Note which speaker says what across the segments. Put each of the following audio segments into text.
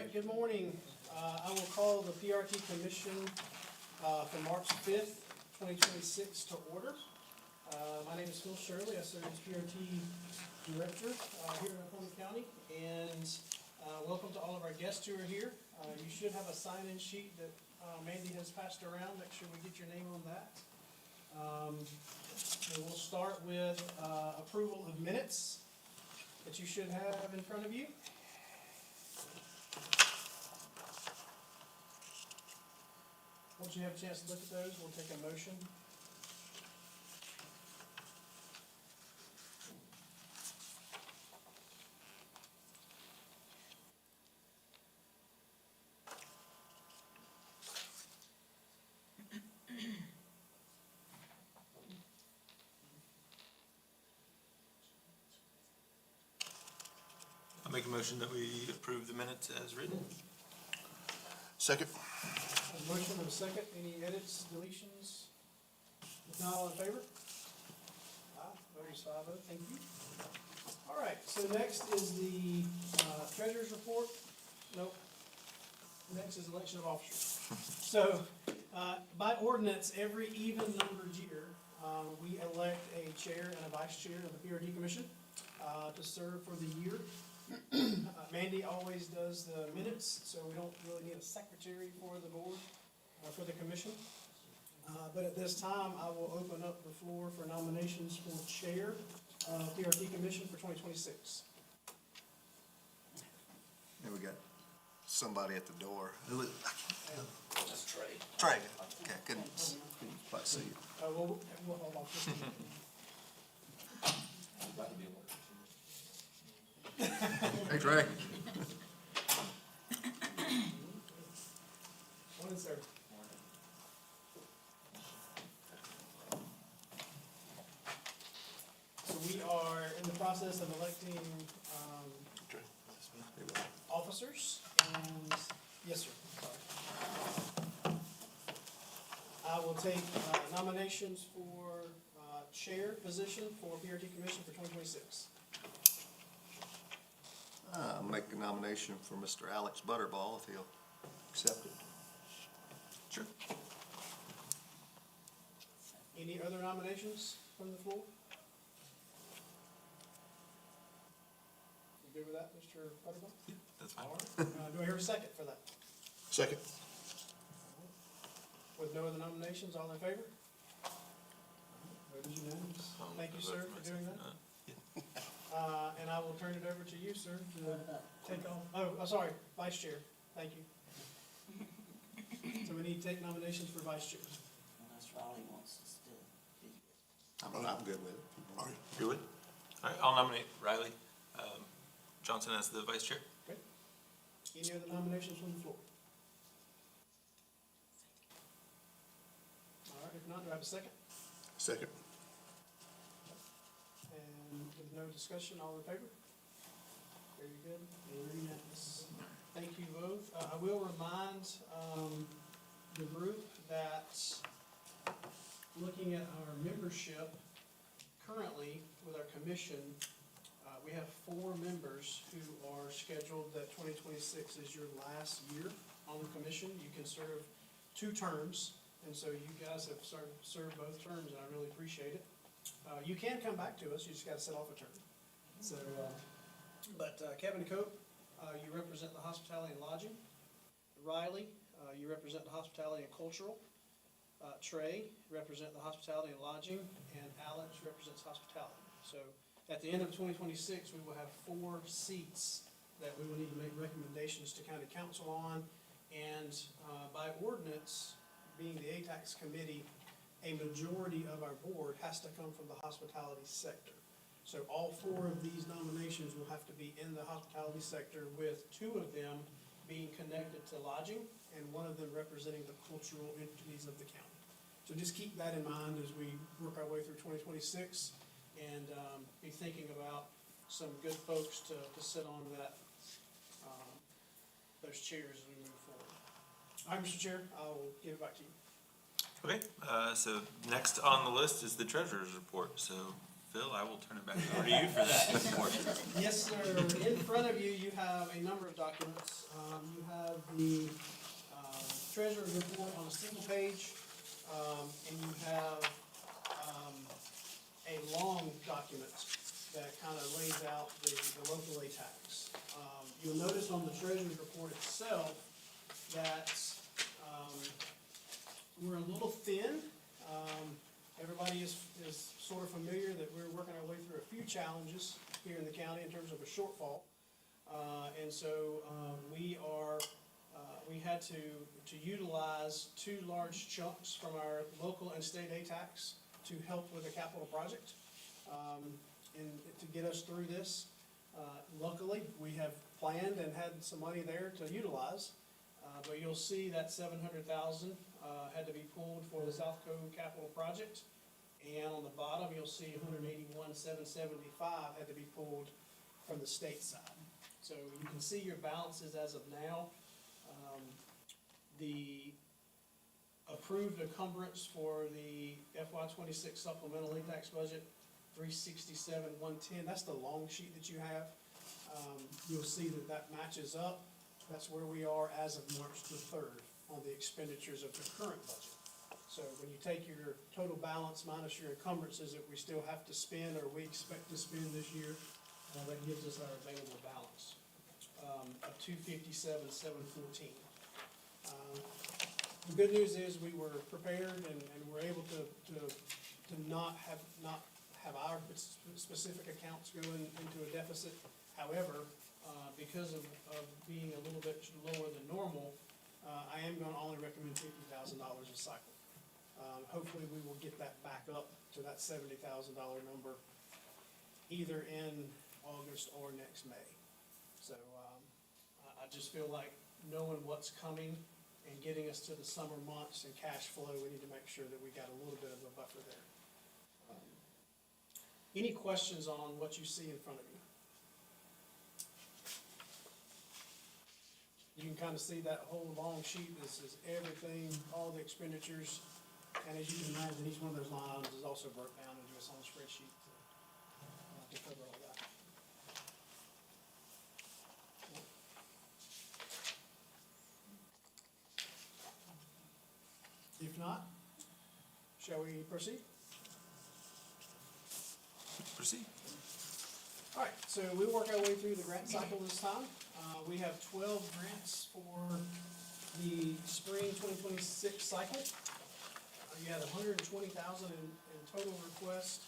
Speaker 1: right, good morning. I will call the PRT Commission for March 5th, 2026 to order. My name is Phil Shirley. I serve as PRT Director here in Oklahoma County. And welcome to all of our guests who are here. You should have a sign-in sheet that Mandy has passed around. Make sure we get your name on that. And we'll start with approval of minutes that you should have in front of you. Once you have a chance to look at those, we'll take a motion.
Speaker 2: I'll make a motion that we approve the minutes as written.
Speaker 3: Second.
Speaker 1: A motion and a second. Any edits, deletions? If not, all in favor? Aye. Voters 5-0. Thank you. All right. So next is the treasurer's report. Nope. Next is election of officers. So by ordinance, every even-numbered year, we elect a chair and a vice chair of the PRT Commission to serve for the year. Mandy always does the minutes, so we don't really need a secretary for the board, for the commission. But at this time, I will open up the floor for nominations for chair of PRT Commission for 2026.
Speaker 3: Here we got somebody at the door. Who is?
Speaker 1: That's Trey.
Speaker 3: Trey. Okay, couldn't quite see you.
Speaker 1: We'll hold off just a minute.
Speaker 3: Hey, Trey.
Speaker 1: Morning, sir. So we are in the process of electing officers, and, yes, sir. Sorry. I will take nominations for chair position for PRT Commission for 2026.
Speaker 3: I'll make a nomination for Mr. Alex Butterball if he'll accept it.
Speaker 2: Sure.
Speaker 1: Any other nominations from the floor? You good with that, Mr. Butterball?
Speaker 2: Yeah, that's fine.
Speaker 1: All right. Do I hear a second for that?
Speaker 3: Second.
Speaker 1: With no other nominations, all in favor? Voted unanimous. Thank you, sir, for doing that. And I will turn it over to you, sir, to take off. Oh, sorry, vice chair. Thank you. So we need to take nominations for vice chair.
Speaker 4: Unless Riley wants us to.
Speaker 3: I'm good with it.
Speaker 2: All right, you're with? All right, I'll nominate Riley Johnson as the vice chair.
Speaker 1: Okay. Any other nominations from the floor? All right, if not, do I have a second?
Speaker 3: Second.
Speaker 1: And with no discussion, all in favor? Very good. Very unanimous. Thank you both. I will remind the group that looking at our membership currently with our commission, we have 4 members who are scheduled that 2026 is your last year on the commission. You can serve 2 terms, and so you guys have served both terms, and I really appreciate it. You can come back to us, you just gotta set off a term. So, but Kevin Cope, you represent the hospitality and lodging. Riley, you represent the hospitality and cultural. Trey, you represent the hospitality and lodging, and Alex represents hospitality. So at the end of 2026, we will have 4 seats that we will need to make recommendations to county council on. And by ordinance, being the ATAX committee, a majority of our board has to come from the hospitality sector. So all 4 of these nominations will have to be in the hospitality sector, with 2 of them being connected to lodging and 1 of them representing the cultural entities of the county. So just keep that in mind as we work our way through 2026 and be thinking about some good folks to sit on that, those chairs as we move forward. All right, Mr. Chair, I will give it back to you.
Speaker 2: Okay, so next on the list is the treasurer's report. So Phil, I will turn it back over to you for that portion.
Speaker 1: Yes, sir. In front of you, you have a number of documents. You have the treasurer's report on a single page, and you have a long document that kind of lays out the local aid tax. You'll notice on the treasurer's report itself that we're a little thin. Everybody is sort of familiar that we're working our way through a few challenges here in the county in terms of a shortfall. And so we had to utilize two large chunks from our local and state aid tax to help with a capital project and to get us through this. Luckily, we have planned and had some money there to utilize, but you'll see that $700,000 had to be pulled for the South Cove capital project. And on the bottom, you'll see $181,775 had to be pulled from the state side. So you can see your balances as of now. The approved encumbrance for the FY26 supplemental aid tax budget, $367,110. That's the long sheet that you have. You'll see that matches up. That's where we are as of March the 3rd on the expenditures of the current budget. So when you take your total balance minus your encumbrances that we still have to spend or we expect to spend this year, that gives us our available balance of $257,714. The good news is we were prepared and were able to not have our specific accounts go into a deficit. However, because of being a little bit lower than normal, I am going to only recommend $50,000 a cycle. Hopefully we will get that back up to that $70,000 number either in August or next May. So I just feel like knowing what's coming and getting us to the summer months and cash flow, we need to make sure that we got a little bit of a buffer there. Any questions on what you see in front of you? You can kind of see that whole long sheet. This is everything, all the expenditures. And as you can imagine, each one of those line items is also broke down into its own spreadsheet to cover all that. If not, shall we proceed?
Speaker 2: Proceed.
Speaker 1: All right, so we work our way through the grant cycle this time. We have 12 grants for the spring 2026 cycle. You had 120,000 in total request,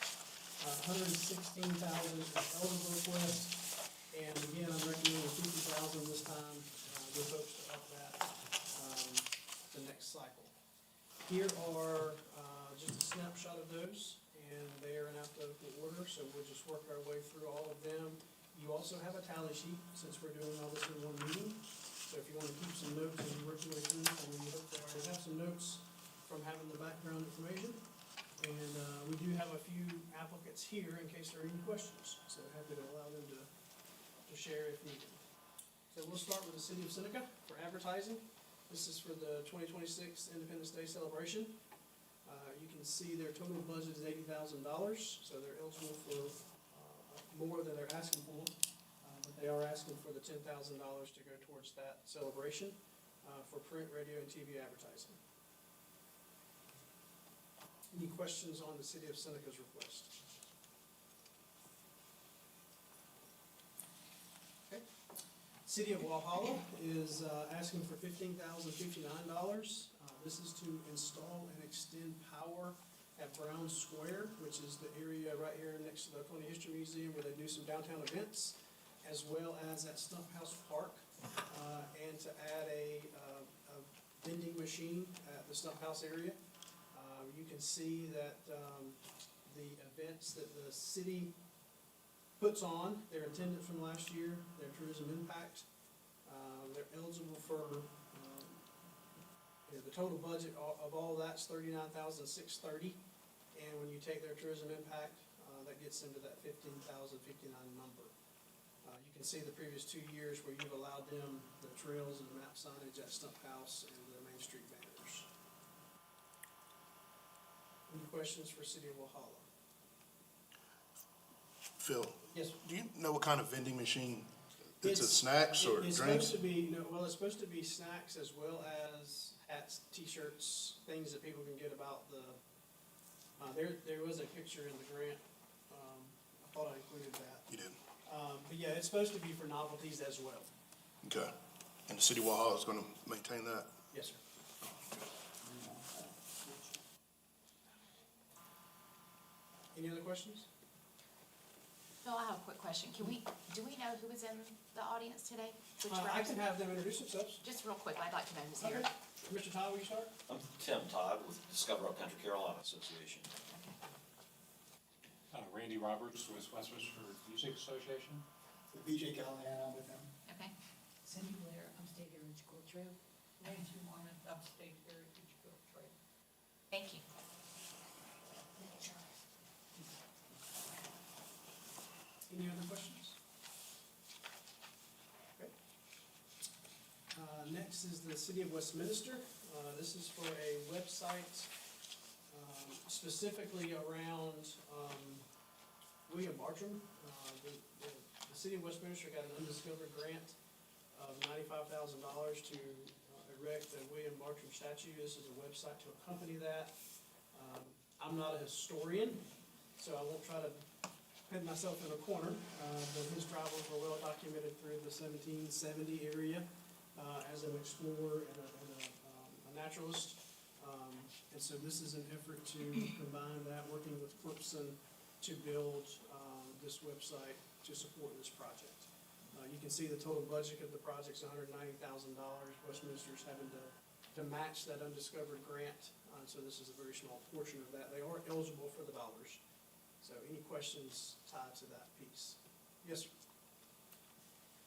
Speaker 1: 116,000 in eligible request, and again, I'm recommending 50,000 this time, with hopes to up that, the next cycle. Here are, just a snapshot of those, and they are in alphabetical order, so we'll just work our way through all of them. You also have a tally sheet, since we're doing all this in one meeting, so if you wanna keep some notes as you work your way through, I mean, you hopefully already have some notes from having the background information. And we do have a few applicants here in case there are any questions, so happy to allow them to share if needed. So we'll start with the City of Seneca for advertising. This is for the 2026 Independence Day celebration. You can see their total budget is $80,000, so they're eligible for more than they're asking for, but they are asking for the $10,000 to go towards that celebration for print, radio, and TV advertising. Any questions on the City of Seneca's request? Okay. City of Walhalla is asking for $15,059. This is to install and extend power at Brown Square, which is the area right here next to the Oconee History Museum where they do some downtown events, as well as at Stump House Park, and to add a vending machine at the Stump House area. You can see that the events that the city puts on, their attendance from last year, their tourism impact, they're eligible for, the total budget of all that's $39,630, and when you take their tourism impact, that gets into that $15,059 number. You can see the previous 2 years where you've allowed them the trails and the map signage at Stump House and the Main Street banners. Any questions for City of Walhalla?
Speaker 5: Phil,
Speaker 1: Yes, sir.
Speaker 5: do you know what kind of vending machine? It's a
Speaker 1: It's-
Speaker 5: snacks or
Speaker 1: It's
Speaker 5: drinks?
Speaker 1: supposed to be, no, well, it's supposed to be snacks as well as hats, t-shirts, things that people can get about the, there was a picture in the grant. I thought I included that.
Speaker 5: You did,
Speaker 1: But yeah, it's supposed to be for novelties as well.
Speaker 5: okay. And the city of Walhalla is gonna maintain that?
Speaker 1: Yes, sir. Any other questions?
Speaker 6: Phil, I have a quick question. Do we know who was in the audience today? Which
Speaker 1: I can
Speaker 6: representative?
Speaker 1: have them introduce themselves.
Speaker 6: Just real quick, I'd like to know who's here.
Speaker 1: Okay. Mr. Todd, will you start?
Speaker 7: I'm Tim Todd with Discover Upcountry Carolina Association.
Speaker 8: Randy Roberts with Westminster Music Association.
Speaker 9: BJ Callahan, I'm with them.
Speaker 6: Okay.
Speaker 10: Cindy Blair, Upstate Heritage Quilt Trail. Nancy Warren, Upstate Heritage Quilt Trail.
Speaker 6: Thank you.
Speaker 1: Any other questions? Okay. Next is the City of Westminster. This is for a website specifically around William Bartram. The City of Westminster got an undiscovered grant of $95,000 to erect a William Bartram statue. This is a website to accompany that. I'm not a historian, so I won't try to put myself in a corner, but his travels were well documented through the 1770 area as an explorer and a naturalist. And so this is an effort to combine that, working with Clemson to build this website to support this project. You can see the total budget of the project's $190,000. Westminster's having to match that undiscovered grant, so this is a very small portion of that. They are eligible for the dollars. So any questions tied to that piece? Yes, sir.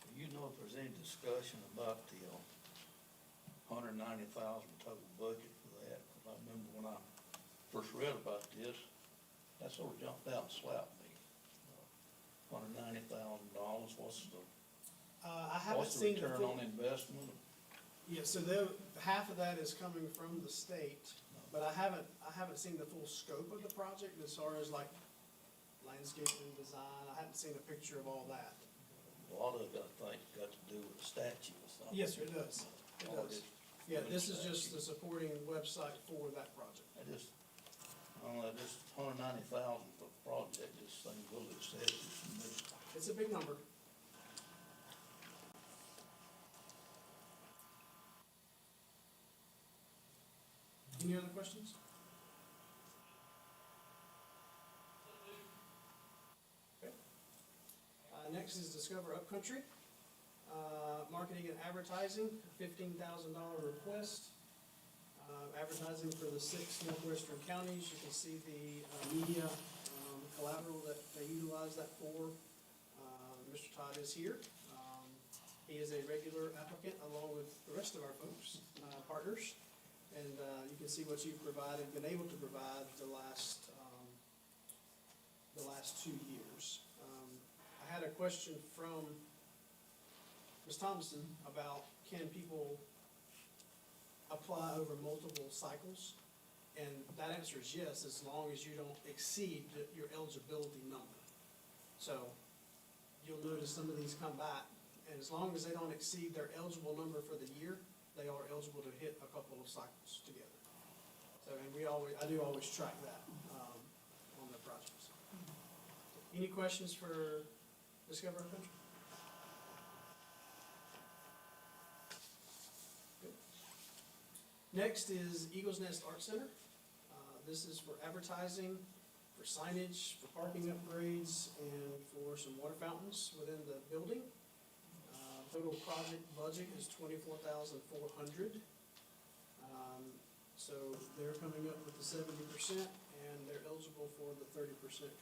Speaker 4: Do you know if there's any discussion about the $190,000 total budget for that? Because I remember when I first read about this, that sort of jumped out and slapped me. $190,000, what's
Speaker 1: I haven't
Speaker 4: the
Speaker 1: seen the
Speaker 4: return
Speaker 1: full.
Speaker 4: on investment?
Speaker 1: Yeah, so half of that is coming from the state, but I haven't seen the full scope of the project as far as like landscaping design. I haven't seen a picture of all that.
Speaker 4: A lot of it, I think, got to do with the statue or something.
Speaker 1: Yes, sir, it does. It
Speaker 4: Or
Speaker 1: does.
Speaker 4: it-
Speaker 1: Yeah, this is just the supporting website for that project.
Speaker 4: I don't know, this $190,000 for the project, just seems a little excessive to me.
Speaker 1: It's a big number. Any other questions? Okay. Next is Discover Upcountry. Marketing and advertising, $15,000 request. Advertising for the 6 northwestern counties. You can see the media collateral that they utilize that for. Mr. Todd is here. He is a regular applicant along with the rest of our folks, partners. And you can see what you've provided, been able to provide the last 2 years. I had a question from Ms. Thompson about can people apply over multiple cycles? And that answer is yes, as long as you don't exceed your eligibility number. So you'll notice some of these come back, and as long as they don't exceed their eligible number for the year, they are eligible to hit a couple of cycles together. So, and I do always track that on the projects. Any questions for Discover Our Country? Good. Next is Eagles Nest Art Center. This is for advertising, for signage, for parking upgrades, and for some water fountains within the building. Total project budget is $24,400. So they're coming up with the 70%, and they're eligible for the 30%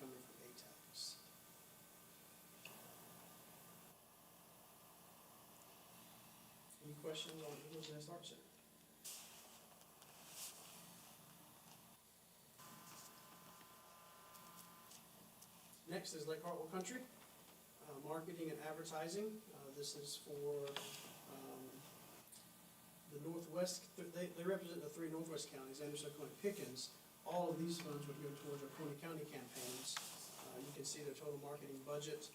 Speaker 1: coming from ATAX. Any questions on Eagles Nest Art Center? Next is Lake Hartwell Country, marketing and advertising. This is for the Northwest, they represent the 3 Northwest counties, Anderson, Oconee, Pickens. All of these funds would go towards our Oconee County campaigns. You can can see their total marketing budget.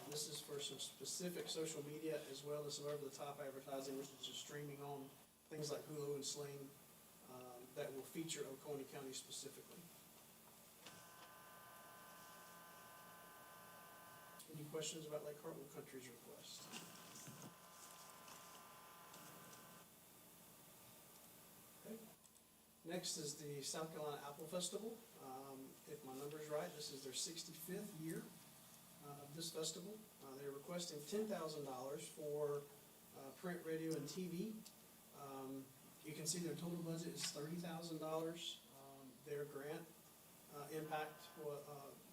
Speaker 1: This is for some specific social media as well as some over-the-top advertising, which is just streaming on things like Hulu and Sling, that will feature Oconee County specifically. Any questions about Lake Hartwell Country's request? Okay. Next is the South Carolina Apple Festival. If my number's right, this is their 65th year of this festival. They're requesting $10,000 for print, radio, and TV. You can see their total budget is $30,000. Their grant impact,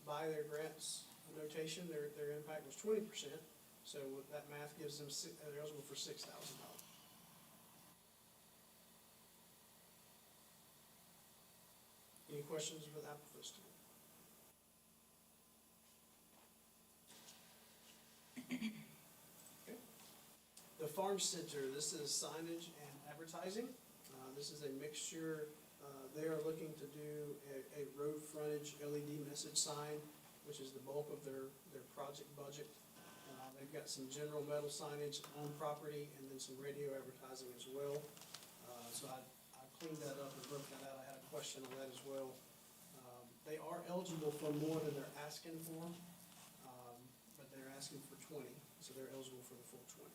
Speaker 1: by their grants notation, their impact was 20%. So with that math gives them, they're eligible for $6,000. Any questions with Apple Festival? Okay. The Farm Center, this is signage and advertising. This is a mixture. They are looking to do a road frontage LED message sign, which is the bulk of their project budget. They've got some general metal signage on property and then some radio advertising as well. So I cleaned that up and broke that out. I had a question on that as well. They are eligible for more than they're asking for, but they're asking for 20, so they're eligible for the full 20.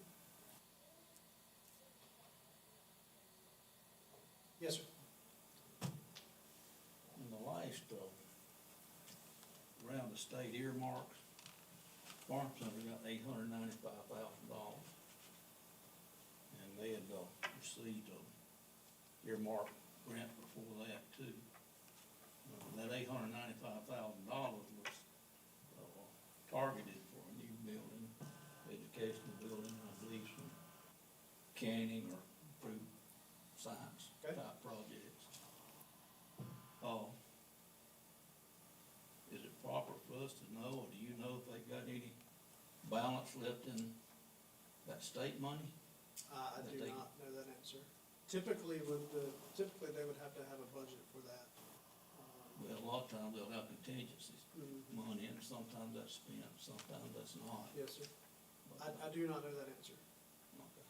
Speaker 1: Yes, sir.
Speaker 4: In the last, round of state earmarks, Farm Center got $895,000. And they had, received a earmark grant before that too. That $895,000 was, targeted for a new building, educational building, I believe some canning or fruit science
Speaker 1: Okay.
Speaker 4: type projects. Is it proper for us to know, or do you know if they got any balance left in that state money?
Speaker 1: I do not know that answer. Typically, they would have to have a budget for that.
Speaker 4: Well, a lot of times they'll have contingencies
Speaker 1: Mhm.
Speaker 4: money, and sometimes that's spent, sometimes that's not.
Speaker 1: Yes, sir.
Speaker 4: But,
Speaker 1: I do not know that answer.
Speaker 4: okay.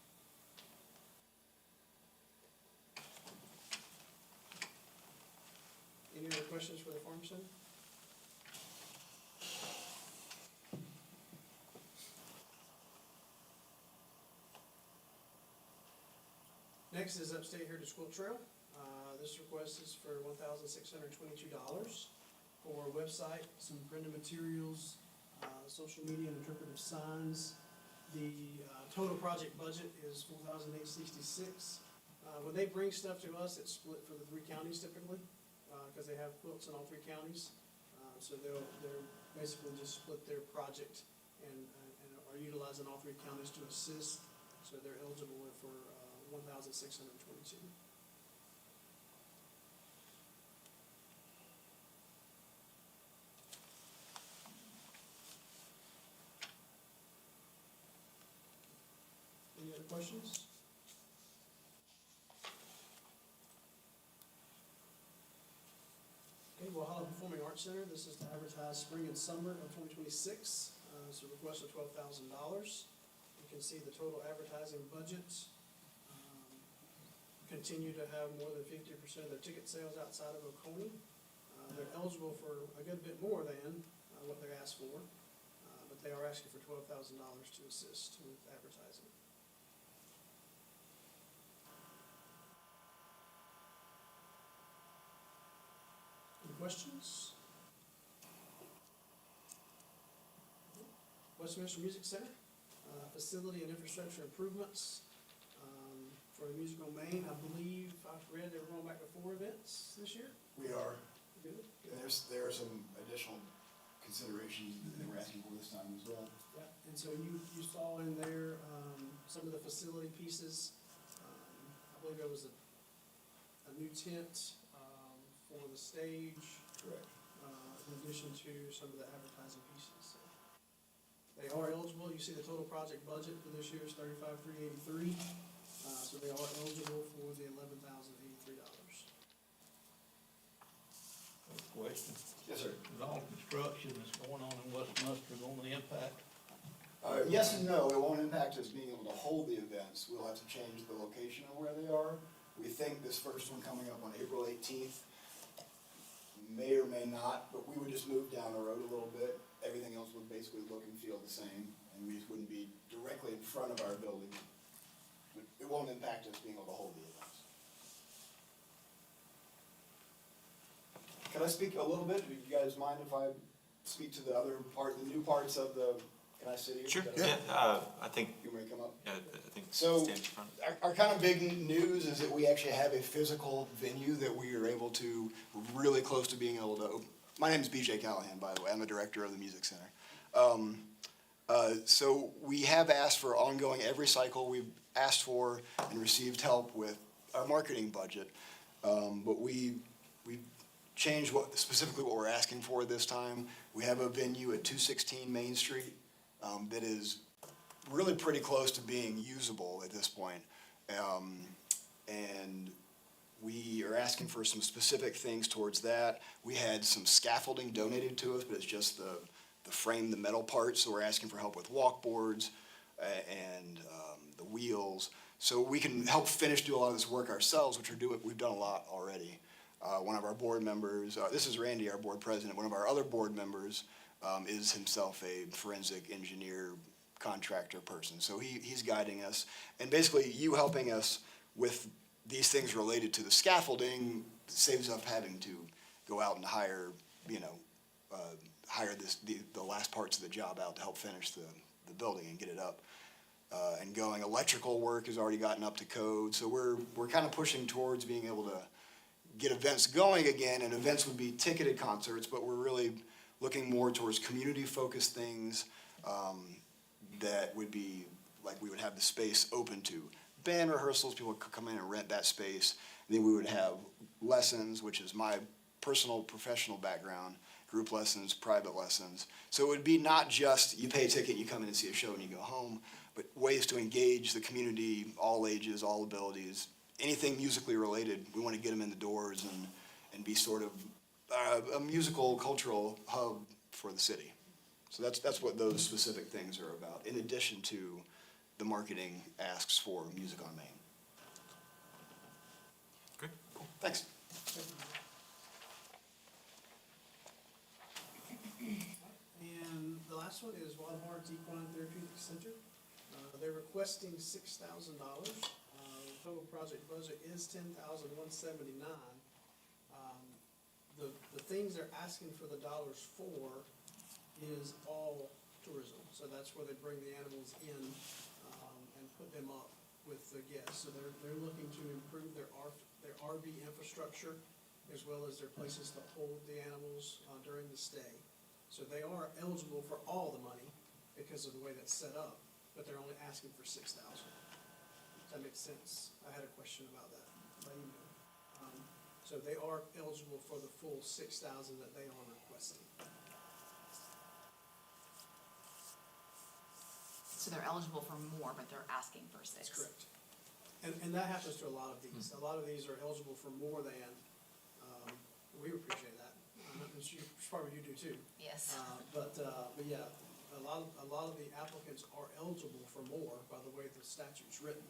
Speaker 1: Any other questions for the Farm Center? Next is Upstate Heritage Quilt Trail. This request is for $1,622 for a website, some printed materials, social media and interpretive signs. The total project budget is $4,866. When they bring stuff to us, it's split for the 3 counties typically, because they have quilts in all 3 counties. So they're basically just split their project and are utilizing all 3 counties to assist. So they're eligible for $1,622. Any other questions? Okay, Walhalla Performing Arts Center, this is to advertise spring and summer of 2026. It's a request of $12,000. You can see the total advertising budgets. Continue to have more than 50% of their ticket sales outside of Oconee. They're eligible for a good bit more than what they're asked for, but they are asking for $12,000 to assist with advertising. Any questions? Westminster Music Center, facility and infrastructure improvements for the musical main. I believe I've read they were going back to 4 events this year.
Speaker 9: We are,
Speaker 1: Good.
Speaker 9: and there are some additional considerations that they were asking for this time as well.
Speaker 1: Yeah, and so you saw in there, some of the facility pieces. I believe there was a new tent, for the stage,
Speaker 9: Correct.
Speaker 1: in addition to some of the advertising pieces. So they are eligible. You see the total project budget for this year is $35,383. So they are eligible for the $11,083.
Speaker 4: question.
Speaker 9: Yes, sir.
Speaker 4: Is all construction that's going on in West Munster going to impact?
Speaker 9: Yes and no, it won't impact us being able to hold the events. We'll have to change the location of where they are. We think this first one coming up on April 18th may or may not, but we would just move down the road a little bit. Everything else would basically look and feel the same, and we just wouldn't be directly in front of our building. It won't impact us being able to hold the events. Can I speak a little bit? Do you guys mind if I speak to the other part, the new parts of the, can I sit here?
Speaker 2: Sure,
Speaker 9: Is that okay?
Speaker 2: yeah, I think,
Speaker 9: You want me to come up?
Speaker 2: yeah, I think
Speaker 9: So-
Speaker 2: stand in front.
Speaker 9: Our kind of big news is that we actually have a physical venue that we are able to, really close to being able to open. My name is BJ Callahan, by the way. I'm the director of the Music Center. So we have asked for ongoing, every cycle we've asked for and received help with our marketing budget. But we've changed specifically what we're asking for this time. We have a venue at 216 Main Street that is really pretty close to being usable at this point. And we are asking for some specific things towards that. We had some scaffolding donated to us, but it's just the frame, the metal parts, so we're asking for help with walkboards and the wheels. So we can help do a lot of this work ourselves, which we've done a lot already. One of our board members, this is Randy, our board president, one of our other board members is himself a forensic engineer, contractor person. So he's guiding us. And basically, you helping us with these things related to the scaffolding saves us having to go out and hire the last parts of the job out to help finish the building and get it up and going. Electrical work has already gotten up to code. So we're kind of pushing towards being able to get events going again, and events would be ticketed concerts, but we're really looking more towards community-focused things that would be, like we would have the space open to band rehearsals, people could come in and rent that space. And then we would have lessons, which is my personal professional background, group lessons, private lessons. So it would be not just you pay a ticket, you come in and see a show and you go home, but ways to engage the community, all ages, all abilities, anything musically related. We want to get them in the doors and be sort of a musical, cultural hub for the city. So that's what those specific things are about, in addition to the marketing asks for Music on Main.
Speaker 2: Great, cool.
Speaker 9: Thanks.
Speaker 1: And the last one is Wild Hearts Equine Therapeutic Center. They're requesting $6,000. Total project budget is $10,179. The things they're asking for the dollars for is all tourism. So that's where they bring the animals in and put them up with the guests. So they're looking to improve their RV infrastructure as well as their places to hold the animals during the stay. So they are eligible for all the money because of the way that's set up, but they're only asking for $6,000. Does that make sense? I had a question about that by email. So they are eligible for the full $6,000 that they are requesting.
Speaker 6: So they're eligible for more, but they're asking for 6.
Speaker 1: That's correct. And that happens to a lot of these. A lot of these are eligible for more than, we appreciate that. Probably you do too.
Speaker 6: Yes.
Speaker 1: But yeah, a lot of the applicants are eligible for more by the way the statute's written.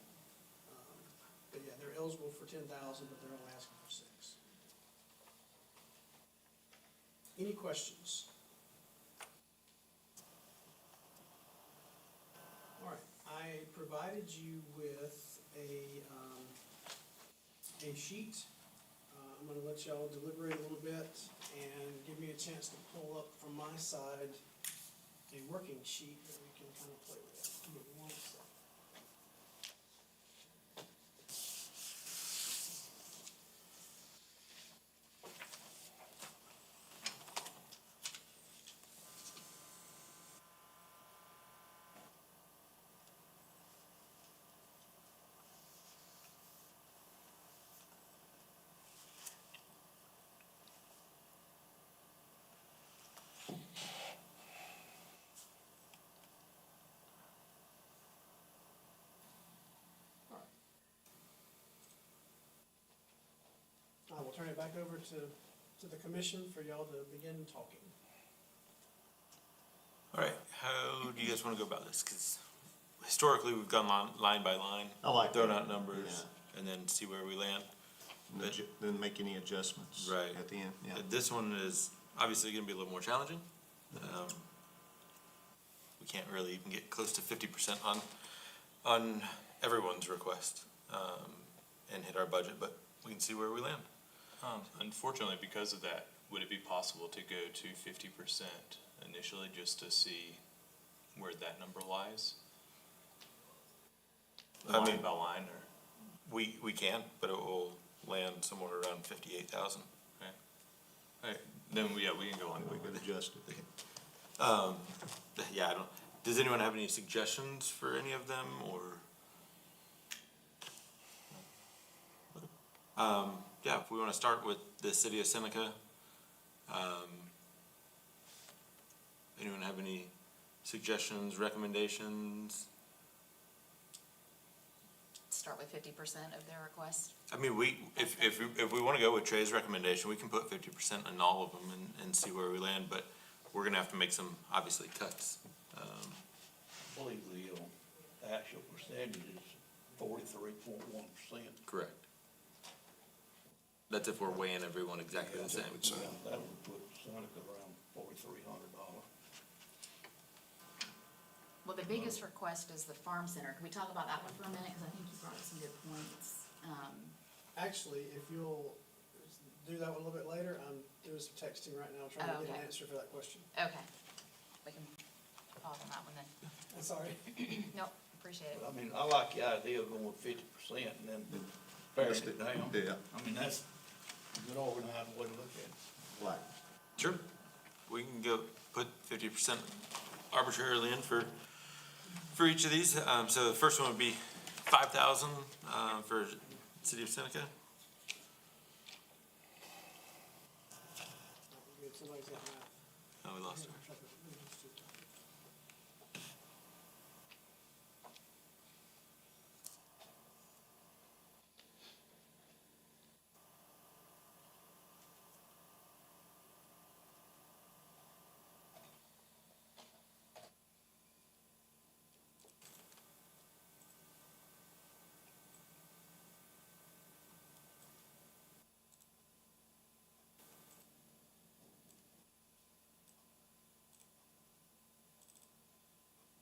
Speaker 1: But yeah, they're eligible for 10,000, but they're only asking for 6. Any questions? All right, I provided you with a sheet. I'm gonna let y'all deliberate a little bit and give me a chance to pull up from my side a working sheet that we can kind of play with. Give me one second. I will turn it back over to to the commission for y'all to begin talking.
Speaker 2: All right, how do you guys wanna go about this? Cause historically, we've gone line by line.
Speaker 3: I like
Speaker 2: Thrown
Speaker 3: that.
Speaker 2: out numbers and then see where we land.
Speaker 3: Then make any adjustments.
Speaker 2: Right.
Speaker 3: At the end, yeah.
Speaker 2: This one is obviously gonna be a little more challenging. We can't really even get close to 50% on everyone's request, and hit our budget, but we can see where we land.
Speaker 11: Unfortunately, because of that, would it be possible to go to 50% initially just to see where that number lies?
Speaker 2: I mean-
Speaker 11: Line by line, or?
Speaker 2: We can, but it will land somewhere around 58,000.
Speaker 11: Alright, then, yeah, we can go on.
Speaker 3: We could adjust it.
Speaker 2: Yeah, does anyone have any suggestions for any of them, or? Yeah, if we wanna start with the city of Seneca, anyone have any suggestions, recommendations?
Speaker 6: Start with 50% of their request.
Speaker 2: I mean, if we wanna go with Trey's recommendation, we can put 50% in all of them and see where we land, but we're gonna have to make some, obviously, cuts.
Speaker 4: I believe the actual percentage is 43.1%.
Speaker 2: Correct. That's if we're weighing everyone exactly the same.
Speaker 5: So,
Speaker 4: That would put Seneca around $4,300.
Speaker 6: Well, the biggest request is the farm center. Can we talk about that one for a minute? Because I think you brought up some good points.
Speaker 1: Actually, if you'll do that one a little bit later, I'm doing some texting right now, trying to get an
Speaker 6: Okay.
Speaker 1: answer for that question.
Speaker 6: Okay, we can pause on that one then.
Speaker 1: I'm sorry.
Speaker 6: Nope, appreciate it.
Speaker 4: But I mean, I like the idea of going with 50% and then paring it down.
Speaker 3: Yeah.
Speaker 4: I mean, that's a good organized way to look at it.
Speaker 3: Like,
Speaker 2: Sure. We can go put 50% arbitrarily in for each of these. So the first one would be 5,000, for city of Seneca.
Speaker 1: Good, somebody's got math.
Speaker 2: Oh, we lost her.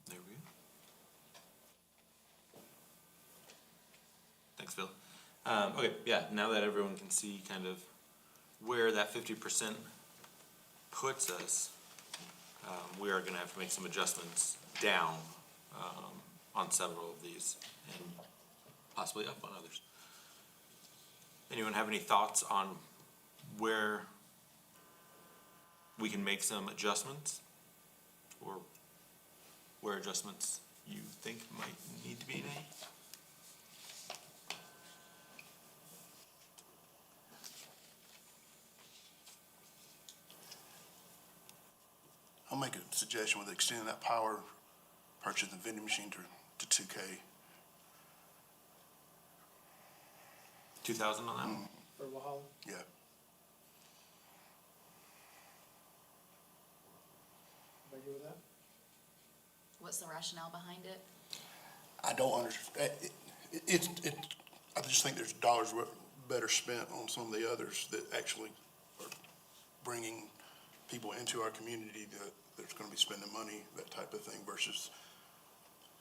Speaker 2: There we go. Thanks, Phil. Okay, yeah, now that everyone can see kind of where that 50% puts us, we are gonna have to make some adjustments down, on several of these and possibly up on others. Anyone have any thoughts on where we can make some adjustments? Or where adjustments you think might need to be made?
Speaker 5: I'll make a suggestion with extending that power purchase the vending machine to 2K.
Speaker 2: 2,000 on that one?
Speaker 1: For Wahala.
Speaker 5: Yeah.
Speaker 1: Everybody good with that?
Speaker 6: What's the rationale behind it?
Speaker 5: I don't understand, I just think there's dollars better spent on some of the others that actually are bringing people into our community that's gonna be spending money, that type of thing, versus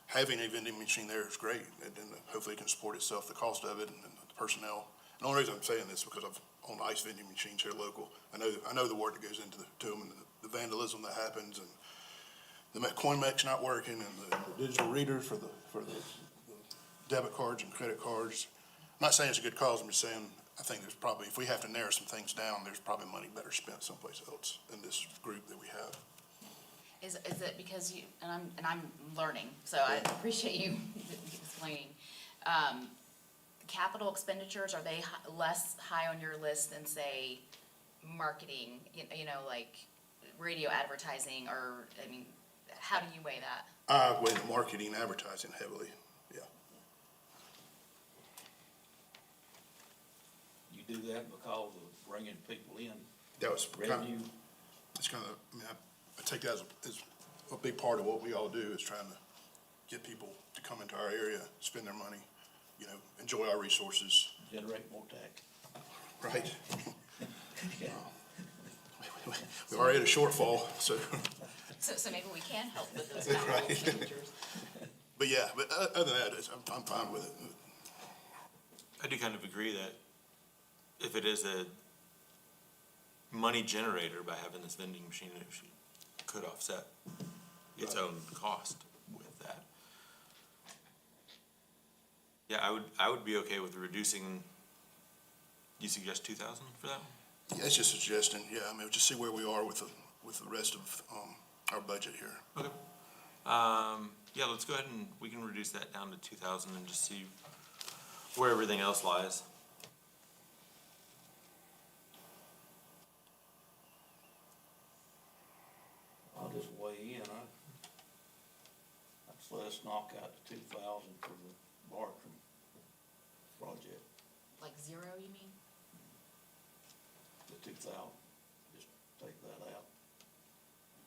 Speaker 5: having a vending machine there is great, and then hopefully it can support itself, the cost of it and the personnel. And the only reason I'm saying this is because I've owned ice vending machines here local. I know the work that goes into them and the vandalism that happens, and the coin mech's not working, and the digital readers for the debit cards and credit cards. I'm not saying it's a good cause, I'm just saying, I think there's probably, if we have to narrow some things down, there's probably money better spent someplace else in this group that we have.
Speaker 6: Is it because you, and I'm learning, so I appreciate you explaining. Capital expenditures, are they less high on your list than, say, marketing, you know, like radio advertising, or, I mean, how do you weigh that?
Speaker 5: I weigh the marketing and advertising heavily, yeah.
Speaker 4: You do that because of bringing people in
Speaker 5: That was kind of,
Speaker 4: revenue.
Speaker 5: it's kind of, I mean, I take that as a big part of what we all do is trying to get people to come into our area, spend their money, you know, enjoy our resources,
Speaker 4: Generate more tax.
Speaker 5: right? We're already at a shortfall, so,
Speaker 6: So maybe we can help with those
Speaker 5: Right.
Speaker 6: capital expenditures.
Speaker 5: but yeah, but other than that, I'm fine with it.
Speaker 2: I do kind of agree that if it is a money generator by having this vending machine, it could offset its own cost with that. Yeah, I would be okay with reducing, you suggest 2,000 for that one?
Speaker 5: Yeah, it's just a suggestion, yeah, I mean, just see where we are with the rest of, our budget here.
Speaker 2: Okay. Yeah, let's go ahead and we can reduce that down to 2,000 and just see where everything else lies.
Speaker 4: I'll just weigh in, I'd let us knock out the 2,000 for the Bartram project,
Speaker 6: Like zero, you mean?
Speaker 4: the 2,000, just take that out.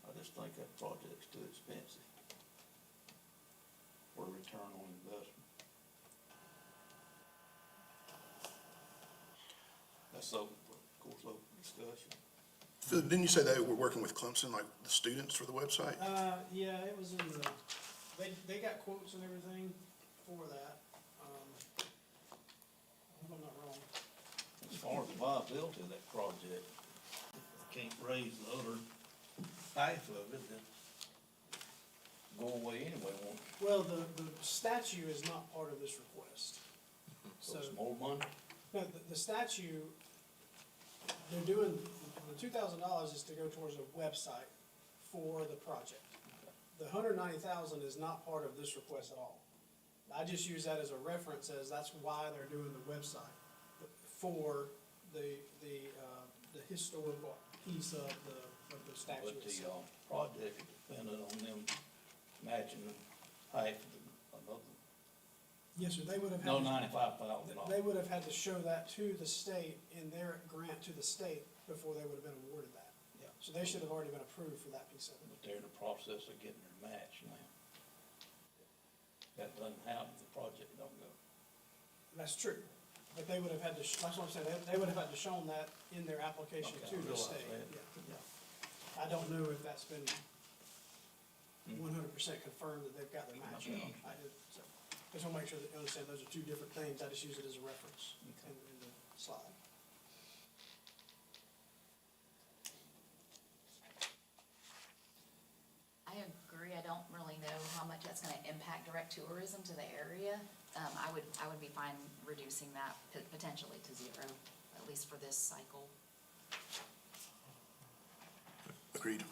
Speaker 4: I just think that project's too expensive for return on investment. That's open, of course, open discussion.
Speaker 5: Phil, didn't you say they were working with Clemson, like the students for the website?
Speaker 1: Yeah, it was in the, they got quotes and everything for that. If I'm not wrong.
Speaker 4: As far as the viability of that project, if they can't raise the other half of it, then go away anyway, won't it?
Speaker 1: Well, the statue is not part of this request.
Speaker 4: So it's more money?
Speaker 1: No, the statue, they're doing, the $2,000 is to go towards a website for the project. The $190,000 is not part of this request at all. I just use that as a reference, as that's why they're doing the website, for the historical piece of the statue
Speaker 4: But the,
Speaker 1: itself.
Speaker 4: project is dependent on them matching half of another,
Speaker 1: Yes, sir, they would have
Speaker 4: no,
Speaker 1: had,
Speaker 4: $95,000.
Speaker 1: they would have had to show that to the state in their grant to the state before they would have been awarded that.
Speaker 4: Yeah.
Speaker 1: So they should have already been approved for that piece of it.
Speaker 4: But they're in the process of getting their match now. That doesn't happen, the project don't go.
Speaker 1: That's true, but they would have had to, that's what I'm saying, they would have had to shown that in their application
Speaker 4: Okay,
Speaker 1: to
Speaker 4: I
Speaker 1: the
Speaker 4: realize
Speaker 1: state.
Speaker 4: that.
Speaker 1: Yeah, yeah. I don't know if that's been 100% confirmed that they've got their match.
Speaker 4: Okay.
Speaker 1: I did, so, I just wanna make sure that you understand those are two different things, I just use it as a reference in the slide.
Speaker 6: I agree, I don't really know how much that's gonna impact direct tourism to the area. I would be fine reducing that potentially to zero, at least for this cycle.
Speaker 5: Agreed.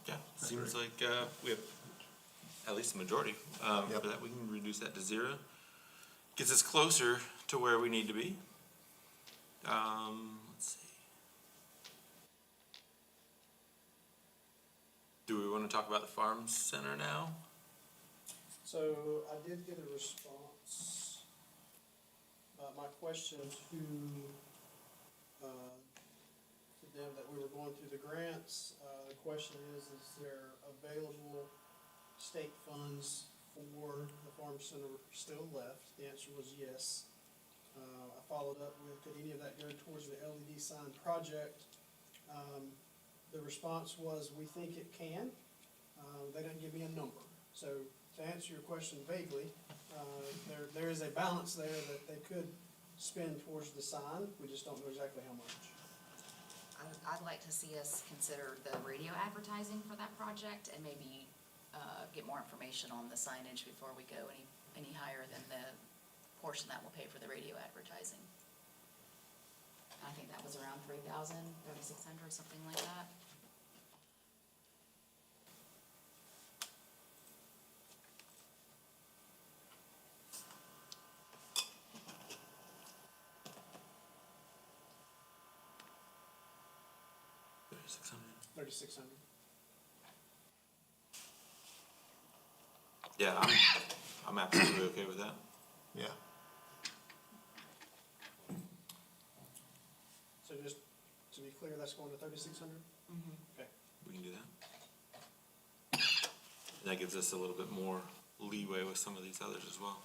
Speaker 2: Yeah, seems like, we have at least a majority,
Speaker 3: Yep.
Speaker 2: for that, we can reduce that to 0. Gets us closer to where we need to be. Let's see. Do we wanna talk about the farm center now?
Speaker 1: So I did get a response. My question to them that we were going through the grants, the question is there available state funds for the farm center still left? The answer was yes. I followed up with, could any of that go towards the LED sign project? The response was, we think it can. They didn't give me a number. So to answer your question vaguely, there is a balance there that they could spend towards the sign. We just don't know exactly how much.
Speaker 6: I'd like to see us consider the radio advertising for that project and maybe, get more information on the signage before we go any higher than the portion that will pay for the radio advertising. I think that was around 3,000, 3,600, something like that.
Speaker 1: $3,600.
Speaker 2: Yeah, I'm absolutely okay with that.
Speaker 3: Yeah.
Speaker 1: So just to be clear, clear, that's going to 3,600? Okay.
Speaker 2: We can do that. And that gives us a little bit more leeway with some of these others as well.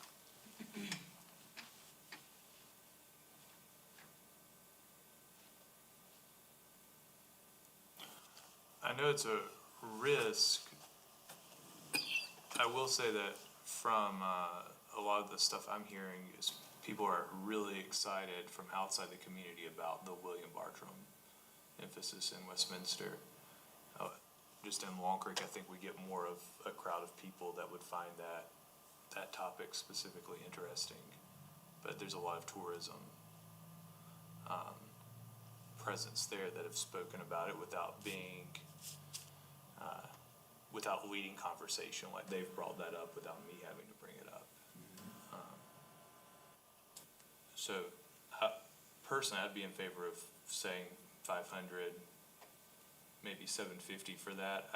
Speaker 11: I know it's a risk. I will say that from a lot of the stuff I'm hearing is people are really excited from outside the community about the William Bartram emphasis in Westminster. Just in Long Creek, I think we get more of a crowd of people that would find that topic specifically interesting. But there's a lot of tourism presence there that have spoken about it without being without leading conversation, like they've brought that up without me having to bring it up. So, personally, I'd be in favor of saying 500, maybe 750 for that.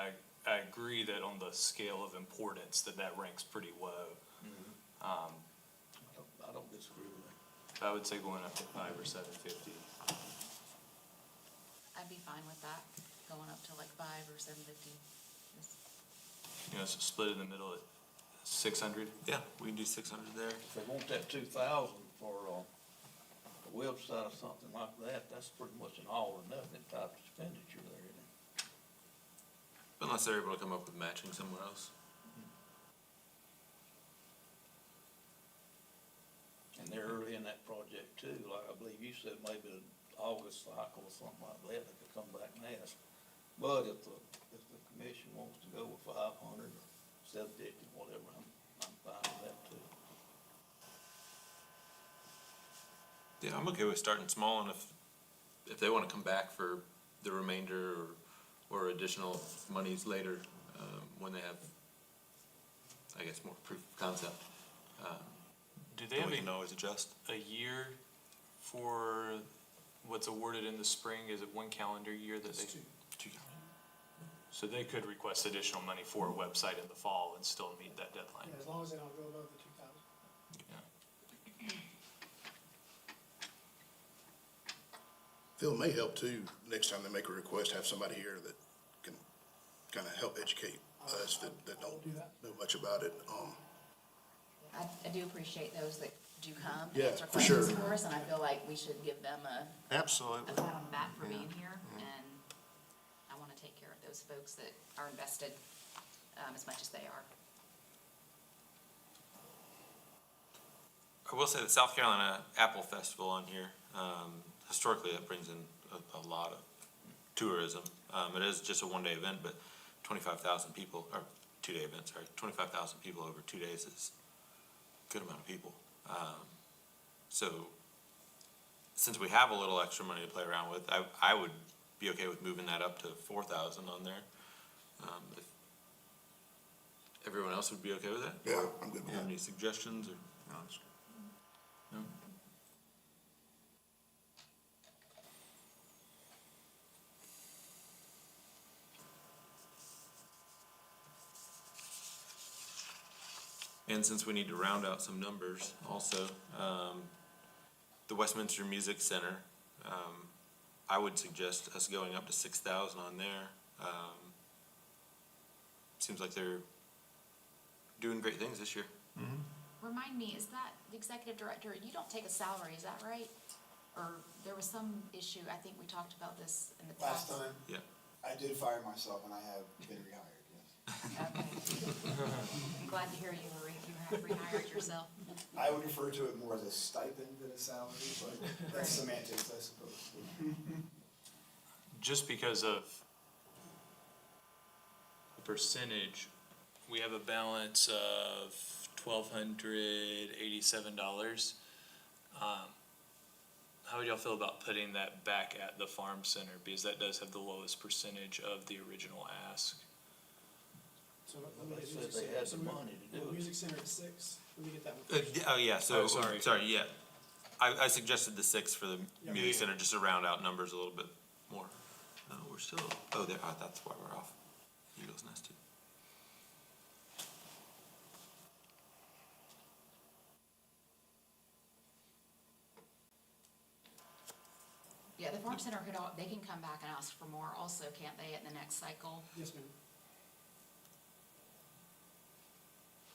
Speaker 11: I agree that on the scale of importance, that ranks pretty low.
Speaker 4: I don't disagree with that.
Speaker 11: I would say going up to 5 or 750.
Speaker 6: I'd be fine with that, going up to like 5 or 750.
Speaker 11: You know, so split in the middle at 600.
Speaker 2: Yeah, we can do 600 there.
Speaker 4: If they want that 2,000 for a website or something like that, that's pretty much an all or nothing type of expenditure there, isn't it?
Speaker 2: Unless they're able to come up with matching somewhere else.
Speaker 4: And they're early in that project too, like I believe you said, maybe an August cycle or something like that, they could come back and ask. But if the commission wants to go with 500 or 750, whatever, I'm fine with that too.
Speaker 2: Yeah, I'm okay with starting small, and if they wanna come back for the remainder or additional monies later, when they have, I guess, more proof of concept,
Speaker 11: Do they
Speaker 2: then
Speaker 11: have
Speaker 2: we can always adjust.
Speaker 11: a year for what's awarded in the spring? Is it one calendar year that they?
Speaker 1: It's 2.
Speaker 11: So they could request additional money for a website in the fall and still meet that deadline.
Speaker 1: Yeah, as long as they don't go above the 2,000.
Speaker 11: Yeah.
Speaker 5: Phil, it may help too, next time they make a request, have somebody here that can kind of help educate us that don't
Speaker 1: do that.
Speaker 5: know much about it.
Speaker 6: I do appreciate those that do come and
Speaker 5: Yeah,
Speaker 6: answer
Speaker 5: for sure.
Speaker 6: questions for us, and I feel like we should give them a
Speaker 3: Absolutely.
Speaker 6: pat on the back for being here, and I wanna take care of those folks that are invested, as much as they are.
Speaker 2: I will say the South Carolina Apple Festival on here, historically, that brings in a lot of tourism. It is just a one-day event, but 25,000 people, or two-day event, sorry, 25,000 people over 2 days is a good amount of people. So, since we have a little extra money to play around with, I would be okay with moving that up to 4,000 on there. If everyone else would be okay with that?
Speaker 5: Yeah, I'm good with
Speaker 2: Have
Speaker 5: that.
Speaker 2: any suggestions, or?
Speaker 3: No, it's good.
Speaker 2: No? And since we need to round out some numbers also, the Westminster Music Center, I would suggest us going up to 6,000 on there. Seems like they're doing great things this year.
Speaker 6: Remind me, is that the executive director, you don't take a salary, is that right? Or there was some issue, I think we talked about this in the past.
Speaker 9: Last time,
Speaker 2: Yeah.
Speaker 9: I did fire myself and I have been rehired, yes.
Speaker 6: Okay. I'm glad to hear you have rehired yourself.
Speaker 9: I would refer to it more as a stipend than a salary, but that's semantics, I suppose.
Speaker 11: Just because of the percentage, we have a balance of $1,287. How would y'all feel about putting that back at the farm center, because that does have the lowest percentage of the original ask?
Speaker 1: So let me
Speaker 4: They
Speaker 1: get
Speaker 4: said
Speaker 1: music
Speaker 4: they
Speaker 1: center.
Speaker 4: had
Speaker 1: So
Speaker 4: the
Speaker 1: we-
Speaker 4: money to do it.
Speaker 1: Music center at 6, let me get that one first.
Speaker 2: Oh, yeah, so,
Speaker 11: Oh, sorry.
Speaker 2: yeah. I suggested the 6 for the
Speaker 1: Yeah.
Speaker 2: music center, just to round out numbers a little bit more. No, we're still, there, that's why we're off. Eagles Nest too.
Speaker 6: Yeah, the Farm Center they can come back and ask for more also, can't they, at the next cycle?
Speaker 1: Yes, ma'am.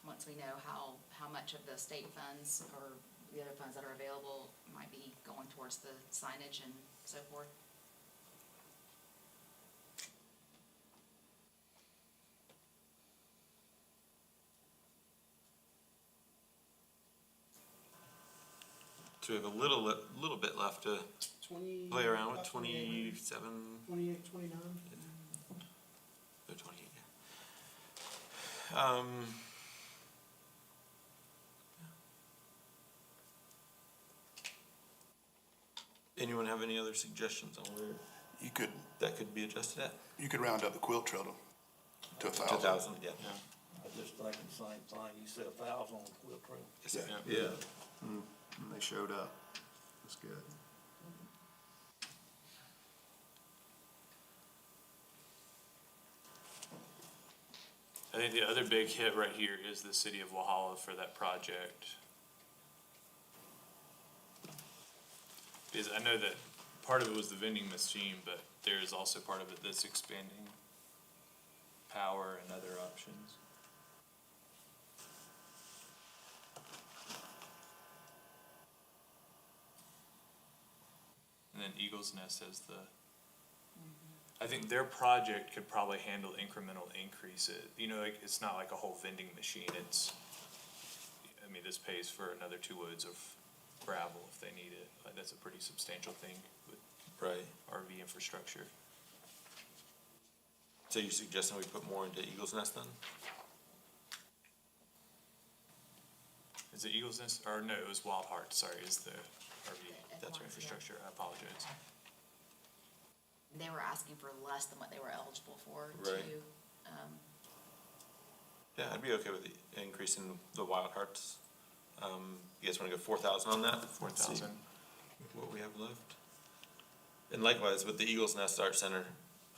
Speaker 6: Once we know how much of the state funds or the other funds that are available might be going towards the signage and so forth.
Speaker 2: So we have a little bit left to
Speaker 1: 20.
Speaker 2: play around with,
Speaker 1: about 28,
Speaker 2: 27,
Speaker 1: 28, 29.
Speaker 2: or 28, yeah. Anyone have any other suggestions on where
Speaker 5: You could,
Speaker 2: that could be adjusted at?
Speaker 5: you could round up the quilt trail to 1,000.
Speaker 2: 2,000, yeah.
Speaker 4: I just thinking the same thing, you said 1,000 on the quilt trail.
Speaker 2: Yes, sir.
Speaker 3: Yeah. And they showed up. That's good.
Speaker 11: I think the other big hit right here is the city of Walhalla for that project. Because I know that part of it was the vending machine, but there is also part of it that's expanding power and other options. And then Eagles Nest has the, I think their project could probably handle incremental increases. You know, like, it's not like a whole vending machine, it's, I mean, this pays for another 2 loads of gravel if they need it. Like, that's a pretty substantial thing with
Speaker 2: Right.
Speaker 11: RV infrastructure.
Speaker 2: So you're suggesting we put more into Eagles Nest then?
Speaker 11: Is it Eagles Nest, or no, it was Wild Heart, sorry, is the RV, that's
Speaker 6: Yeah.
Speaker 11: infrastructure, I apologize.
Speaker 6: They were asking for less than what they were eligible for
Speaker 2: Right.
Speaker 6: too.
Speaker 2: Yeah, I'd be okay with the increase in the Wild Hearts. You guys wanna go 4,000 on that?
Speaker 11: 4,000.
Speaker 2: What we have left. And likewise, with the Eagles Nest Art Center,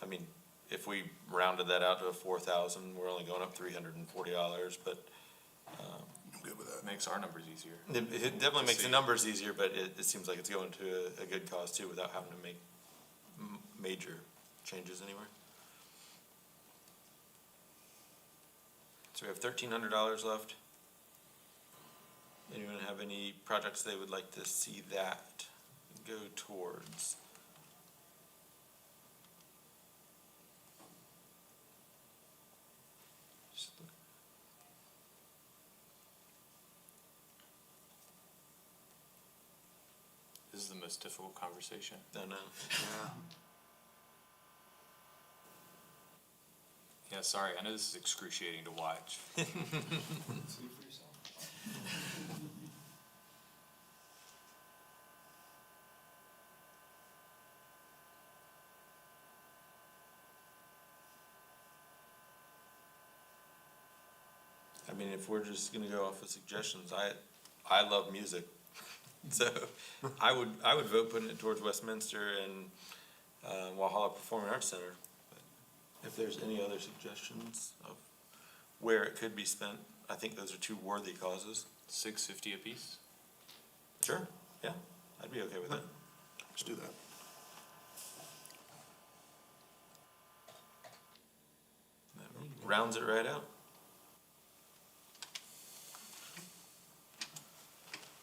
Speaker 2: I mean, if we rounded that out to a 4,000, we're only going up $340, but,
Speaker 5: I'm good with that.
Speaker 11: Makes our numbers easier.
Speaker 2: it definitely makes the
Speaker 11: See.
Speaker 2: numbers easier, but it seems like it's going to a good cause too, without having to make major changes anywhere. So we have $1,300 left. Anyone have any projects they would like to see that go towards? Just look.
Speaker 11: This is the most difficult conversation.
Speaker 2: No, no.
Speaker 3: Yeah.
Speaker 11: Yeah, sorry, I know this is excruciating to watch.
Speaker 7: See for yourself.
Speaker 2: I mean, if we're just gonna go off of suggestions, I love music. So I would vote putting it towards Westminster and Walhalla Performing Arts Center. But if there's any other suggestions of where it could be spent, I think those are 2 worthy causes.
Speaker 11: $650 apiece?
Speaker 2: Sure, yeah, I'd be okay with that.
Speaker 5: Let's do that.
Speaker 2: That rounds it right out.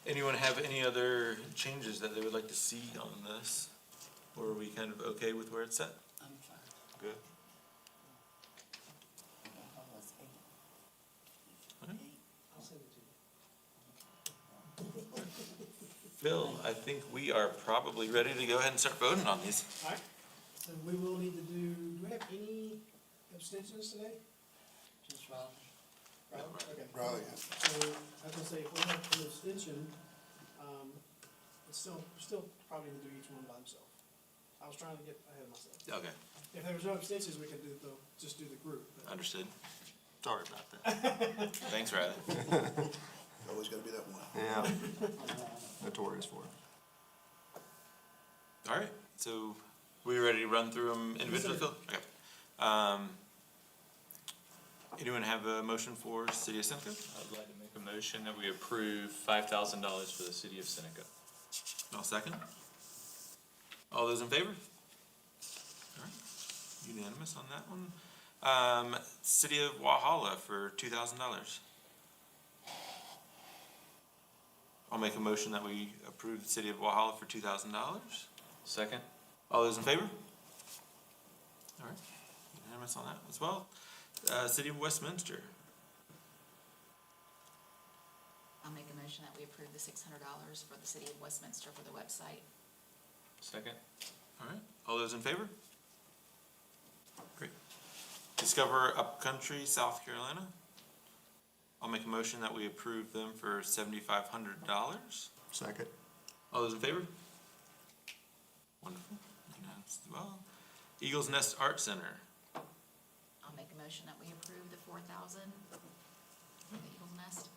Speaker 2: Anyone have any other changes that they would like to see on this? Or are we kind of okay with where it's at?
Speaker 10: I'm fine.
Speaker 2: Good.
Speaker 1: I'll send it to you.
Speaker 2: Phil, I think we are probably ready to go ahead and start voting on these.
Speaker 1: All right, so we will need to do we have any abstentions today?
Speaker 10: Just Rob.
Speaker 1: Right, okay.
Speaker 5: Right, yeah.
Speaker 1: So, I was gonna say, if we have an abstention, it's still probably gonna do each one by himself. I was trying to get ahead of myself.
Speaker 2: Okay,
Speaker 1: If there was no abstentions, we could just do the group. but-
Speaker 2: understood.
Speaker 3: Sorry about that.
Speaker 2: Thanks, Riley.
Speaker 5: Always gotta be that one.
Speaker 3: Yeah. Notorious for it.
Speaker 2: All right, so we ready to run through them individually, Phil? Okay. Anyone have a motion for City of Seneca?
Speaker 11: I'd like to make a motion that we approve $5,000 for the city of Seneca.
Speaker 2: I'll second. All those in favor? All right, unanimous on that one. City of Walhalla for $2,000. I'll make a motion that we approve the City of Walhalla for $2,000.
Speaker 11: Second?
Speaker 2: All those in favor? All right, unanimous on that as well. City of Westminster.
Speaker 6: I'll make a motion that we approve the $600 for the city of Westminster for the website.
Speaker 11: Second?
Speaker 2: All right, all those in favor? Great. Discover Upcountry, South Carolina. I'll make a motion that we approve them for $7,500.
Speaker 3: Second.
Speaker 2: All those in favor? Wonderful. Unanimous as well. Eagles Nest Art Center.
Speaker 6: I'll make a motion that we approve the 4,000 for the Eagles Nest.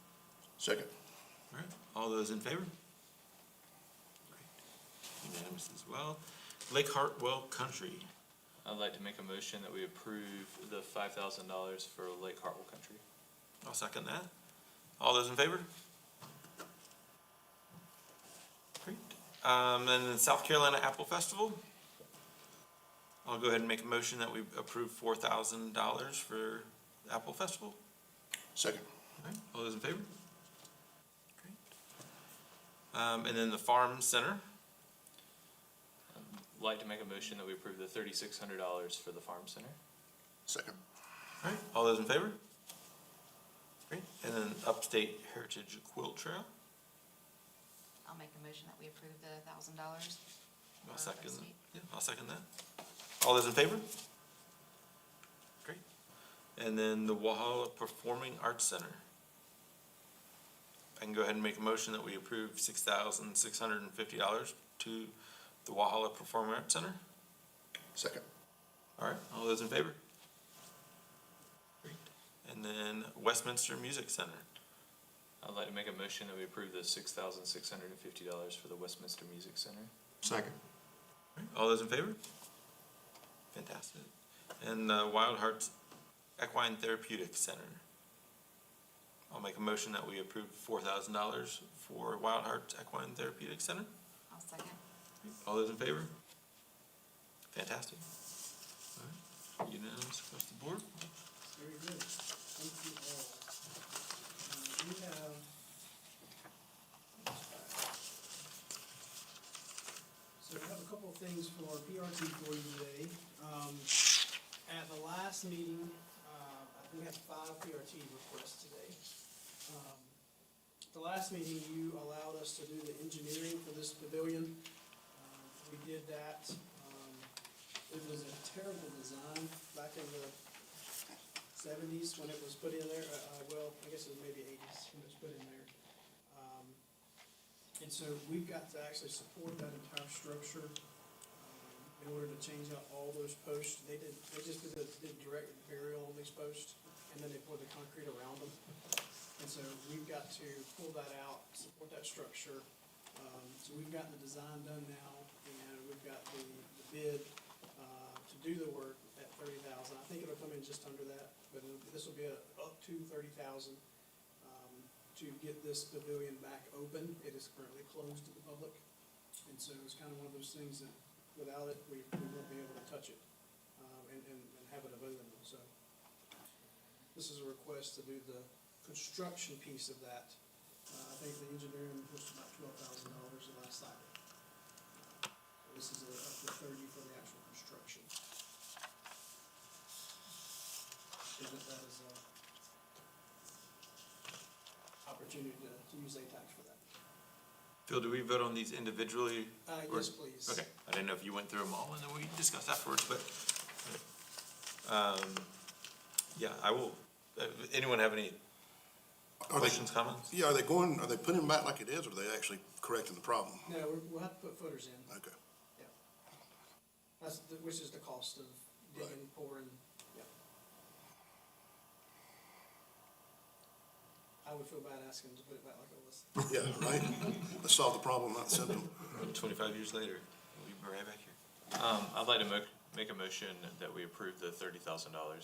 Speaker 5: Second.
Speaker 2: All right, all those in favor? Great. Unanimous as well. Lake Hartwell Country.
Speaker 11: I'd like to make a motion that we approve the $5,000 for Lake Hartwell Country.
Speaker 2: I'll second that. All those in favor? Great. Then the South Carolina Apple Festival. I'll go ahead and make a motion that we approve $4,000 for the Apple Festival.
Speaker 5: Second.
Speaker 2: All right, all those in favor? Great. And then the Farm Center.
Speaker 11: I'd like to make a motion that we approve the $3,600 for the Farm Center.
Speaker 5: Second.
Speaker 2: All right, all those in favor? Great. And then Upstate Heritage Quilt Trail.
Speaker 6: I'll make a motion that we approve the $1,000.
Speaker 2: I'll
Speaker 6: for
Speaker 2: second that.
Speaker 6: Upstate.
Speaker 2: Yeah, I'll second that. All those in favor? Great. And then the Walhalla Performing Arts Center. I can go ahead and make a motion that we approve $6,650 to the Walhalla Performing Arts Center.
Speaker 5: Second.
Speaker 2: All right, all those in favor? Great. And then Westminster Music Center.
Speaker 11: I'd like to make a motion that we approve the $6,650 for the Westminster Music Center.
Speaker 3: Second.
Speaker 2: All right, all those in favor? Fantastic. And Wild Hearts Equine Therapeutics Center. I'll make a motion that we approve $4,000 for Wild Hearts Equine Therapeutics Center.
Speaker 6: I'll second.
Speaker 2: All those in favor? Fantastic. All right, unanimous across the board.
Speaker 1: Very good. Thank you all. We have. So we have a couple of things for PRT for you today. At the last meeting, we had 5 PRT requests today. The last meeting, you allowed us to do the engineering for this pavilion. We did that. It was a terrible design back in the 70s when it was put in there. Well, I guess it was maybe 80s when it was put in there. And so we've got to actually support that entire structure in order to change out all those posts. They just did direct burial on these posts, and then they poured the concrete around them. And so we've got to pull that out, support that structure. So we've gotten the design done now, and we've got the bid to do the work at $30,000. I think it'll come in just under that, but this will be up to $30,000 to get this pavilion back open. It is currently closed to the public, and so it's kind of one of those things that without it, we won't be able to touch it and have it available. So this is a request to do the construction piece of that. I think the engineering was about $12,000 the last time. This is up to 30 for the actual construction. And that is an opportunity to use ATAX for that.
Speaker 2: Phil, do we vote on these individually?
Speaker 1: Yes, please.
Speaker 2: Okay, I didn't know if you went through them all and then we discussed afterwards, but, yeah, I will, anyone have any questions, comments?
Speaker 5: Yeah, are they putting them back like it is, or are they actually correcting the problem?
Speaker 1: No, we'll have to put footers in.
Speaker 5: Okay.
Speaker 1: Which is the cost of digging, pouring, yeah. I would feel bad asking to put it back like it was.
Speaker 5: Yeah, right? Let's solve the problem, not the symptom.
Speaker 2: 25 years later, we'll be right back here.
Speaker 11: I'd like to make a motion that we approve the $30,000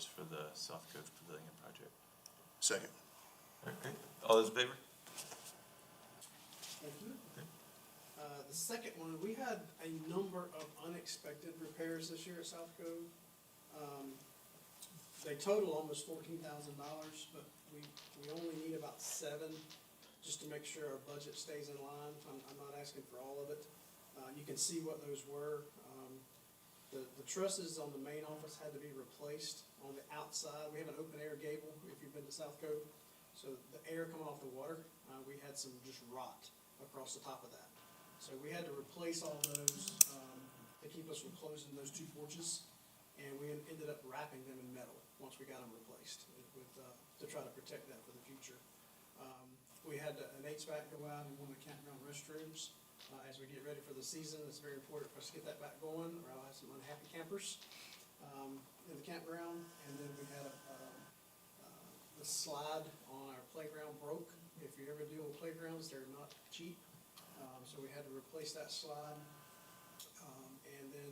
Speaker 11: for the South Coast Pavilion project.
Speaker 5: Second.
Speaker 2: All right, great. All those in favor?
Speaker 1: Thank you. The second one, we had a number of unexpected repairs this year at South Cove. They total almost $14,000, but we only need about 7, just to make sure our budget stays in line. I'm not asking for all of it. You can see what those were. The trusses on the main office had to be replaced on the outside. We have an open air gable, if you've been to South Cove. So the air coming off the water, we had some just rot across the top of that. So we had to replace all those, to keep us from closing those 2 porches. And we ended up wrapping them in metal once we got them replaced with, to try to protect that for the future. We had an HVAC go out in one of the campground restrooms. As we get ready for the season, it's very important for us to get that back going, or I'll have some unhappy campers in the campground. And then we had the slide on our playground broke. If you ever deal with playgrounds, they're not cheap. So we had to replace that slide. And then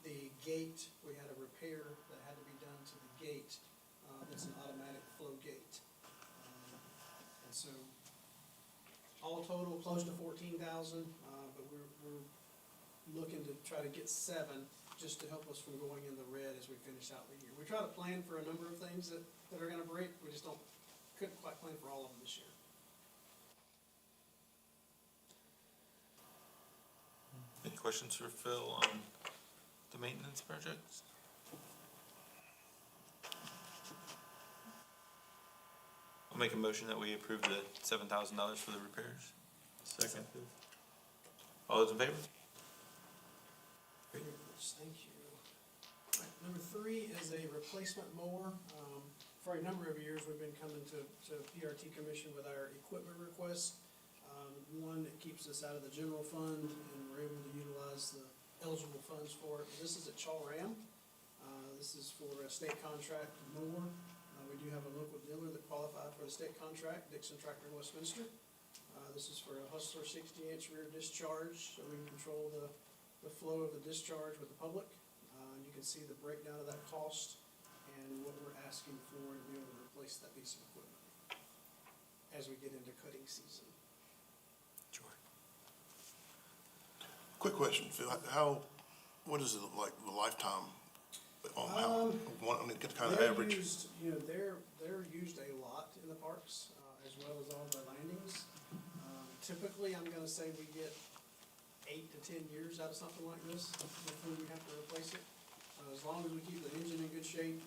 Speaker 1: the gate, we had a repair that had to be done to the gate. It's an automatic flow gate. And so all total, close to 14,000, but we're looking to try to get 7 just to help us from going in the red as we finish out the year. We try to plan for a number of things that are gonna break, we just couldn't quite plan for all of them this year.
Speaker 2: Any questions for Phil on the maintenance projects? I'll make a motion that we approve the $7,000 for the repairs. Second. All those in favor?
Speaker 1: Very much, thank you. All right, number 3 is a replacement mower. For a number of years, we've been coming to PRT Commission with our equipment requests. One that keeps us out of the general fund, and we're able to utilize the eligible funds for it. This is at Chaw-Ram. This is for a state contract mower. We do have a local dealer that qualified for the state contract, Dixon Tractor in Westminster. This is for a Hustler 60-inch rear discharge, so we can control the flow of the discharge with the public. You can see the breakdown of that cost and what we're asking for to be able to replace that piece of equipment as we get into cutting season.
Speaker 5: Quick question, Phil, what is it like, the lifetime on how, kind of
Speaker 1: They're
Speaker 5: average?
Speaker 1: used, they're used a lot in the parks, as well as all the landings. Typically, I'm gonna say we get 8 to 10 years out of something like this before we have to replace it. As long as we keep the engine in good shape.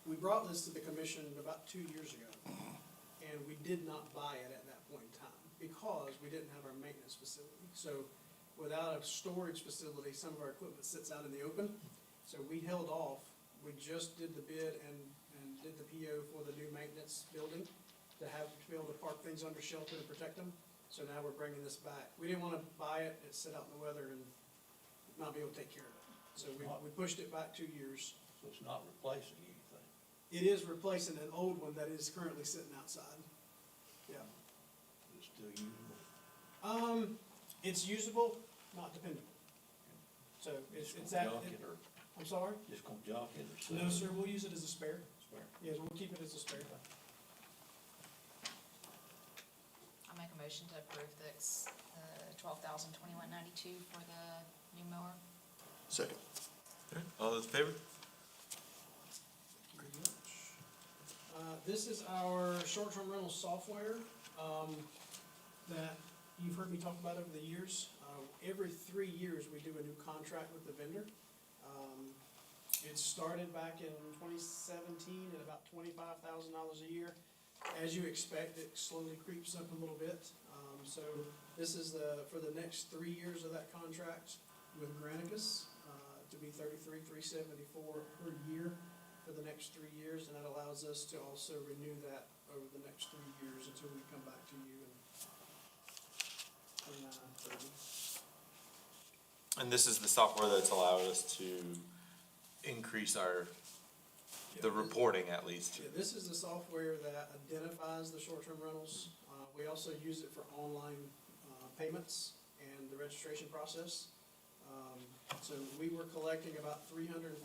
Speaker 1: We brought this to the commission about 2 years ago, and we did not buy it at that point in time because we didn't have our maintenance facility. So without a storage facility, some of our equipment sits out in the open. So we held off. We just did the bid and did the PO for the new maintenance building to be able to park things under shelter and protect them. So now we're bringing this back. We didn't want to buy it and sit out in the weather and not be able to take care of it. So we pushed it back 2 years.
Speaker 4: So it's not replacing anything.
Speaker 1: It is replacing an old one that is currently sitting outside. Yeah.
Speaker 4: It's still usable.
Speaker 1: It's usable, not dependable. So it's at,
Speaker 4: Junk it or
Speaker 1: I'm sorry?
Speaker 4: just gonna junk it or sell
Speaker 1: No,
Speaker 4: it?
Speaker 1: sir, we'll use it as a spare.
Speaker 4: Spare.
Speaker 1: Yes, we'll keep it as a spare.
Speaker 6: I'll make a motion to approve the $12,021.92 for the new mower.
Speaker 5: Second.
Speaker 2: All those in favor?
Speaker 1: Thank you very much. This is our short-term rental software, that you've heard me talk about over the years. Every 3 years, we do a new contract with the vendor. It started back in 2017 at about $25,000 a year. As you expect, it slowly creeps up a little bit. So this is for the next 3 years of that contract with Granicus, to be $33,374 per year for the next 3 years, and that allows us to also renew that over the next 3 years until we come back to you in 29, 30.
Speaker 2: And this is the software that's allowed us to increase the reporting at least.
Speaker 1: Yeah, this is the software that identifies the short-term rentals. We also use it for online payments and the registration process. So we were collecting about $340,000 a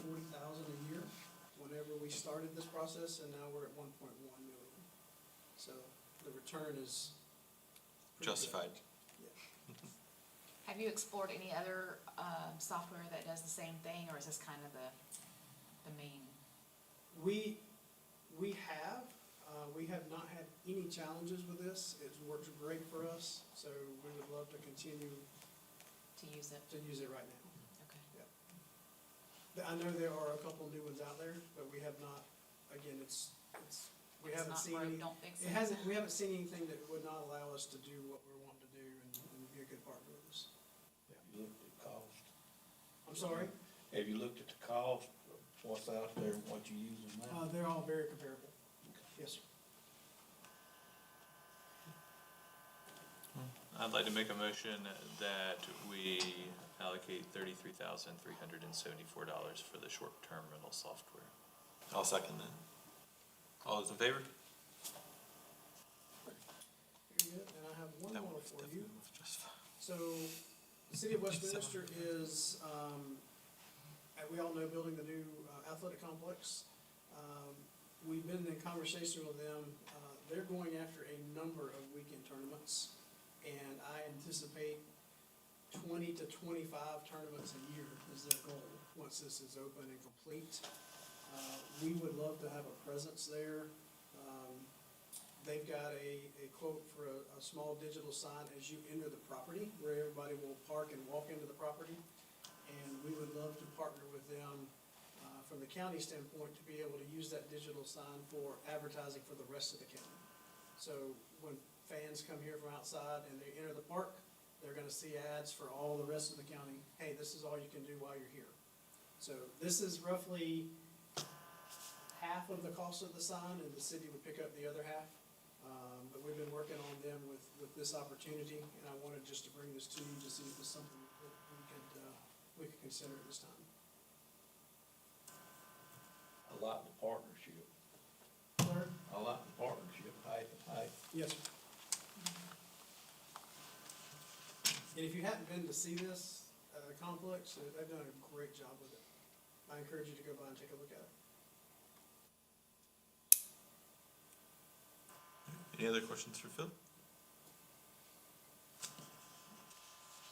Speaker 1: year whenever we started this process, and now we're at 1.1 million. So the return is pretty good.
Speaker 2: Justified.
Speaker 6: Have you explored any other, software that does the same thing, or is this kind of the main?
Speaker 1: We have not had any challenges with this. It works great for us, so we would love to continue
Speaker 6: To use it?
Speaker 1: to use it right now.
Speaker 6: Okay.
Speaker 1: I know there are a couple new ones out there, but we have not, again, we
Speaker 6: It's
Speaker 1: haven't
Speaker 6: not
Speaker 1: seen
Speaker 6: broke,
Speaker 1: any.
Speaker 6: don't fix
Speaker 1: It
Speaker 6: it.
Speaker 1: hasn't, we haven't seen anything that would not allow us to do what we're wanting to do and be a good partner with us.
Speaker 4: You looked at cost.
Speaker 1: I'm sorry?
Speaker 4: Have you looked at the cost, of what's out there, and what you're using now?
Speaker 1: They're all very comparable. Yes, sir.
Speaker 11: I'd like to make a motion that we allocate $33,374 for the short-term rental software.
Speaker 2: I'll second that. All those in favor?
Speaker 1: Very good, and I have one
Speaker 2: That
Speaker 1: more
Speaker 2: one was
Speaker 1: for
Speaker 2: definitely
Speaker 1: you.
Speaker 2: justified.
Speaker 1: So, the city of Westminster is, we all know, building the new athletic complex. We've been in conversation with them. They're going after a number of weekend tournaments, and I anticipate 20 to 25 tournaments a year is their goal, once this is open and complete. We would love to have a presence there. They've got a quote for a small digital sign as you enter the property, where everybody will park and walk into the property. And we would love to partner with them, from the county standpoint, to be able to use that digital sign for advertising for the rest of the county. So when fans come here from outside and they enter the park, they're gonna see ads for all the rest of the county. Hey, this is all you can do while you're here. So this is roughly half of the cost of the sign, and the city would pick up the other half. But we've been working on them with this opportunity, and I wanted just to bring this to you to see if it's something that we could consider at this time.
Speaker 4: I like the partnership.
Speaker 1: Sir?
Speaker 4: I like the partnership, height to height.
Speaker 1: Yes, sir. And if you hadn't been to see this, complex, they've done a great job with it. I encourage you to go by and take a look at it.
Speaker 2: Any other questions for Phil?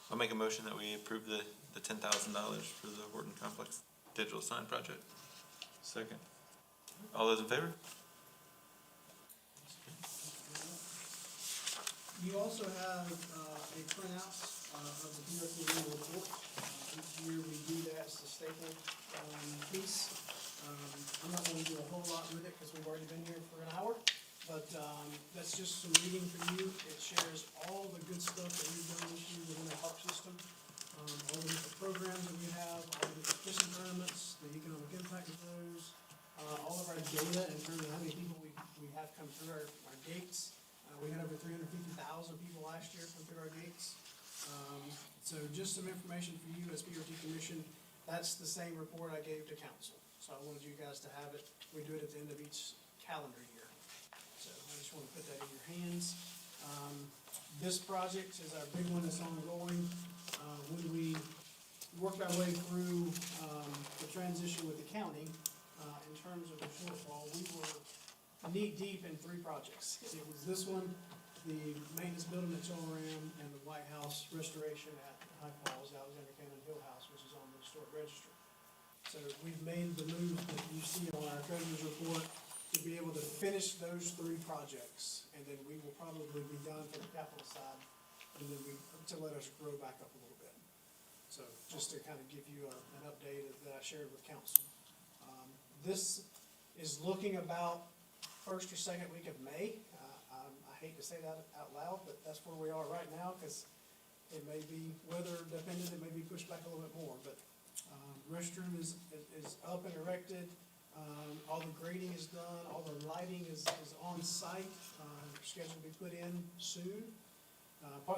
Speaker 2: I'll make a motion that we approve the $10,000 for the Horton Complex digital sign project.
Speaker 11: Second.
Speaker 2: All those in favor?
Speaker 1: You also have a printout of the DOT annual report. Each year we do that, it's a staple piece. I'm not going to do a whole lot with it because we've already been here for an hour, but that's just some reading for you. It shares all the good stuff that we've done this year within the park system, all the different programs that we have, all the different fishing tournaments, the economic impact of those, all of our data in terms of how many people we have come through our gates. We had over 350,000 people last year come through our gates. So just some information for you as PRT Commission. That's the same report I gave to council. So I wanted you guys to have it. We do it at the end of each calendar year. So I just want to put that in your hands. This project is our big one that's ongoing. When we worked our way through the transition with the county, in terms of the shortfall, we were knee-deep in 3 projects. It was this one, the maintenance building at Choleram, and the White House restoration at High Falls, Alexander Cannon Hill House, which is on the historic register. So we've made the move that you see on our treasurer's report to be able to finish those 3 projects, and then we will probably be done for the capital side, and then to let us grow back up a little bit. So just to kind of give you an update that I shared with council. This is looking about first or second week of May. I hate to say that out loud, but that's where we are right now, because it may be weather dependent, it may be pushed back a little bit more, but restroom is up and erected. All the grading is done, all the lighting is on site, scheduled to be put in soon.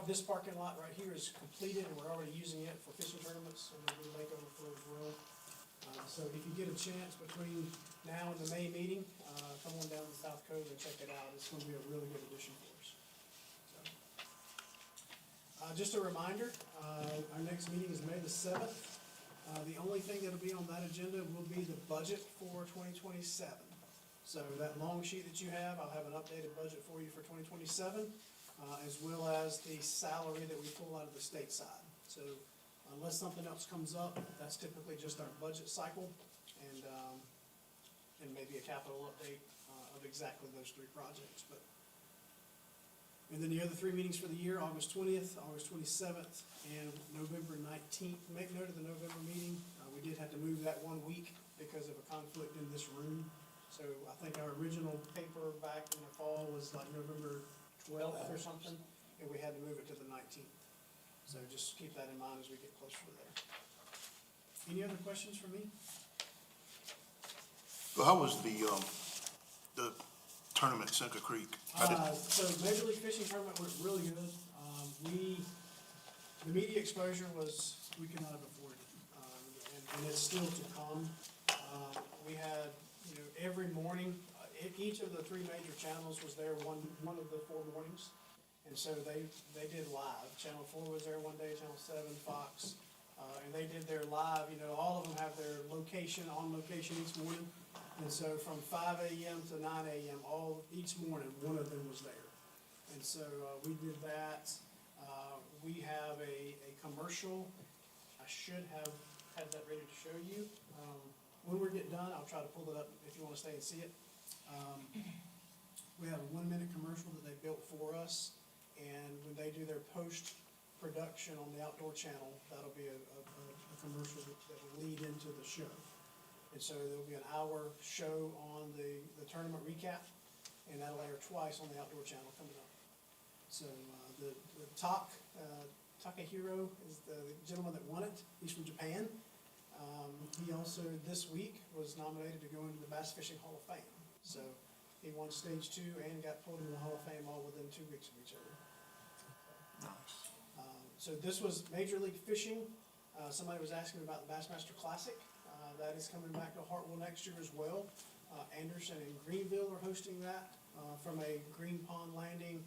Speaker 1: This parking lot right here is completed, and we're already using it for fishing tournaments, and we'll do lake overflow as well. So if you get a chance between now and the May meeting, come on down to South Cove and check it out. It's gonna be a really good addition for us. So, just a reminder, our next meeting is May the 7th. The only thing that'll be on that agenda will be the budget for 2027. So that long sheet that you have, I'll have an updated budget for you for 2027. as well as the salary that we pull out of the state side. So unless something else comes up, that's typically just our budget cycle and maybe a capital update of exactly those three projects. But and then the other three meetings for the year, August 20th, August 27th, and November 19th. Make note of the November meeting. We did have to move that 1 week because of a conflict in this room. So I think our original paper back in the fall was like November 12th or something, and we had to move it to the 19th. So just keep that in mind as we get closer to there. Any other questions for me?
Speaker 5: Well, how was the tournament at Cinco Creek?
Speaker 1: So Major League Fishing Tournament was really good. The media exposure was, we could not have afforded it, and it's still to come. We had, every morning, each of the three major channels was there one of the 4 mornings. And so they did live. Channel 4 was there one day, Channel 7, Fox, and they did their live, all of them have their on location each morning. And so from 5 a.m. to 9 a.m., each morning, one of them was there. And so we did that. We have a commercial. I should have had that ready to show you. When we get done, I'll try to pull it up if you want to stay and see it. We have a 1-minute commercial that they built for us. And when they do their post-production on the Outdoor Channel, that'll be a commercial that will lead into the show. And so there'll be an hour show on the tournament recap, and that'll air twice on the Outdoor Channel coming up. So the Takahiro is the gentleman that won it. He's from Japan. He also, this week, was nominated to go into the Bass Fishing Hall of Fame. So he won stage 2 and got pulled into the Hall of Fame all within 2 weeks of each other.
Speaker 5: Nice.
Speaker 1: So this was Major League Fishing. Somebody was asking about the Bassmaster Classic. That is coming back to Hartwell next year as well. Anderson and Greenville are hosting that from a Green Pond Landing,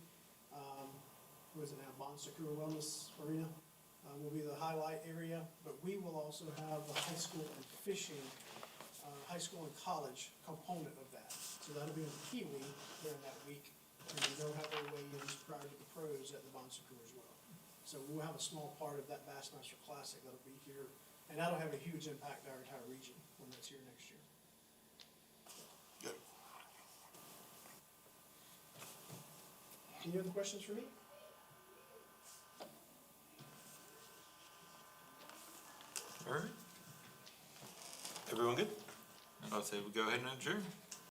Speaker 1: who is it now, Bon Secours Wellness Arena, will be the highlight area. But we will also have the high school and fishing, high school and college component of that. So that'll be in Kiwi during that week. And then they'll have their weigh-ins prior to the pros at the Bon Secours as well. So we'll have a small part of that Bassmaster Classic that'll be here. And that'll have a huge impact to our entire region when that's here next year.
Speaker 5: Good.
Speaker 1: Any other questions for me?
Speaker 2: All right. Everyone good? I'll say we go ahead and adjourn.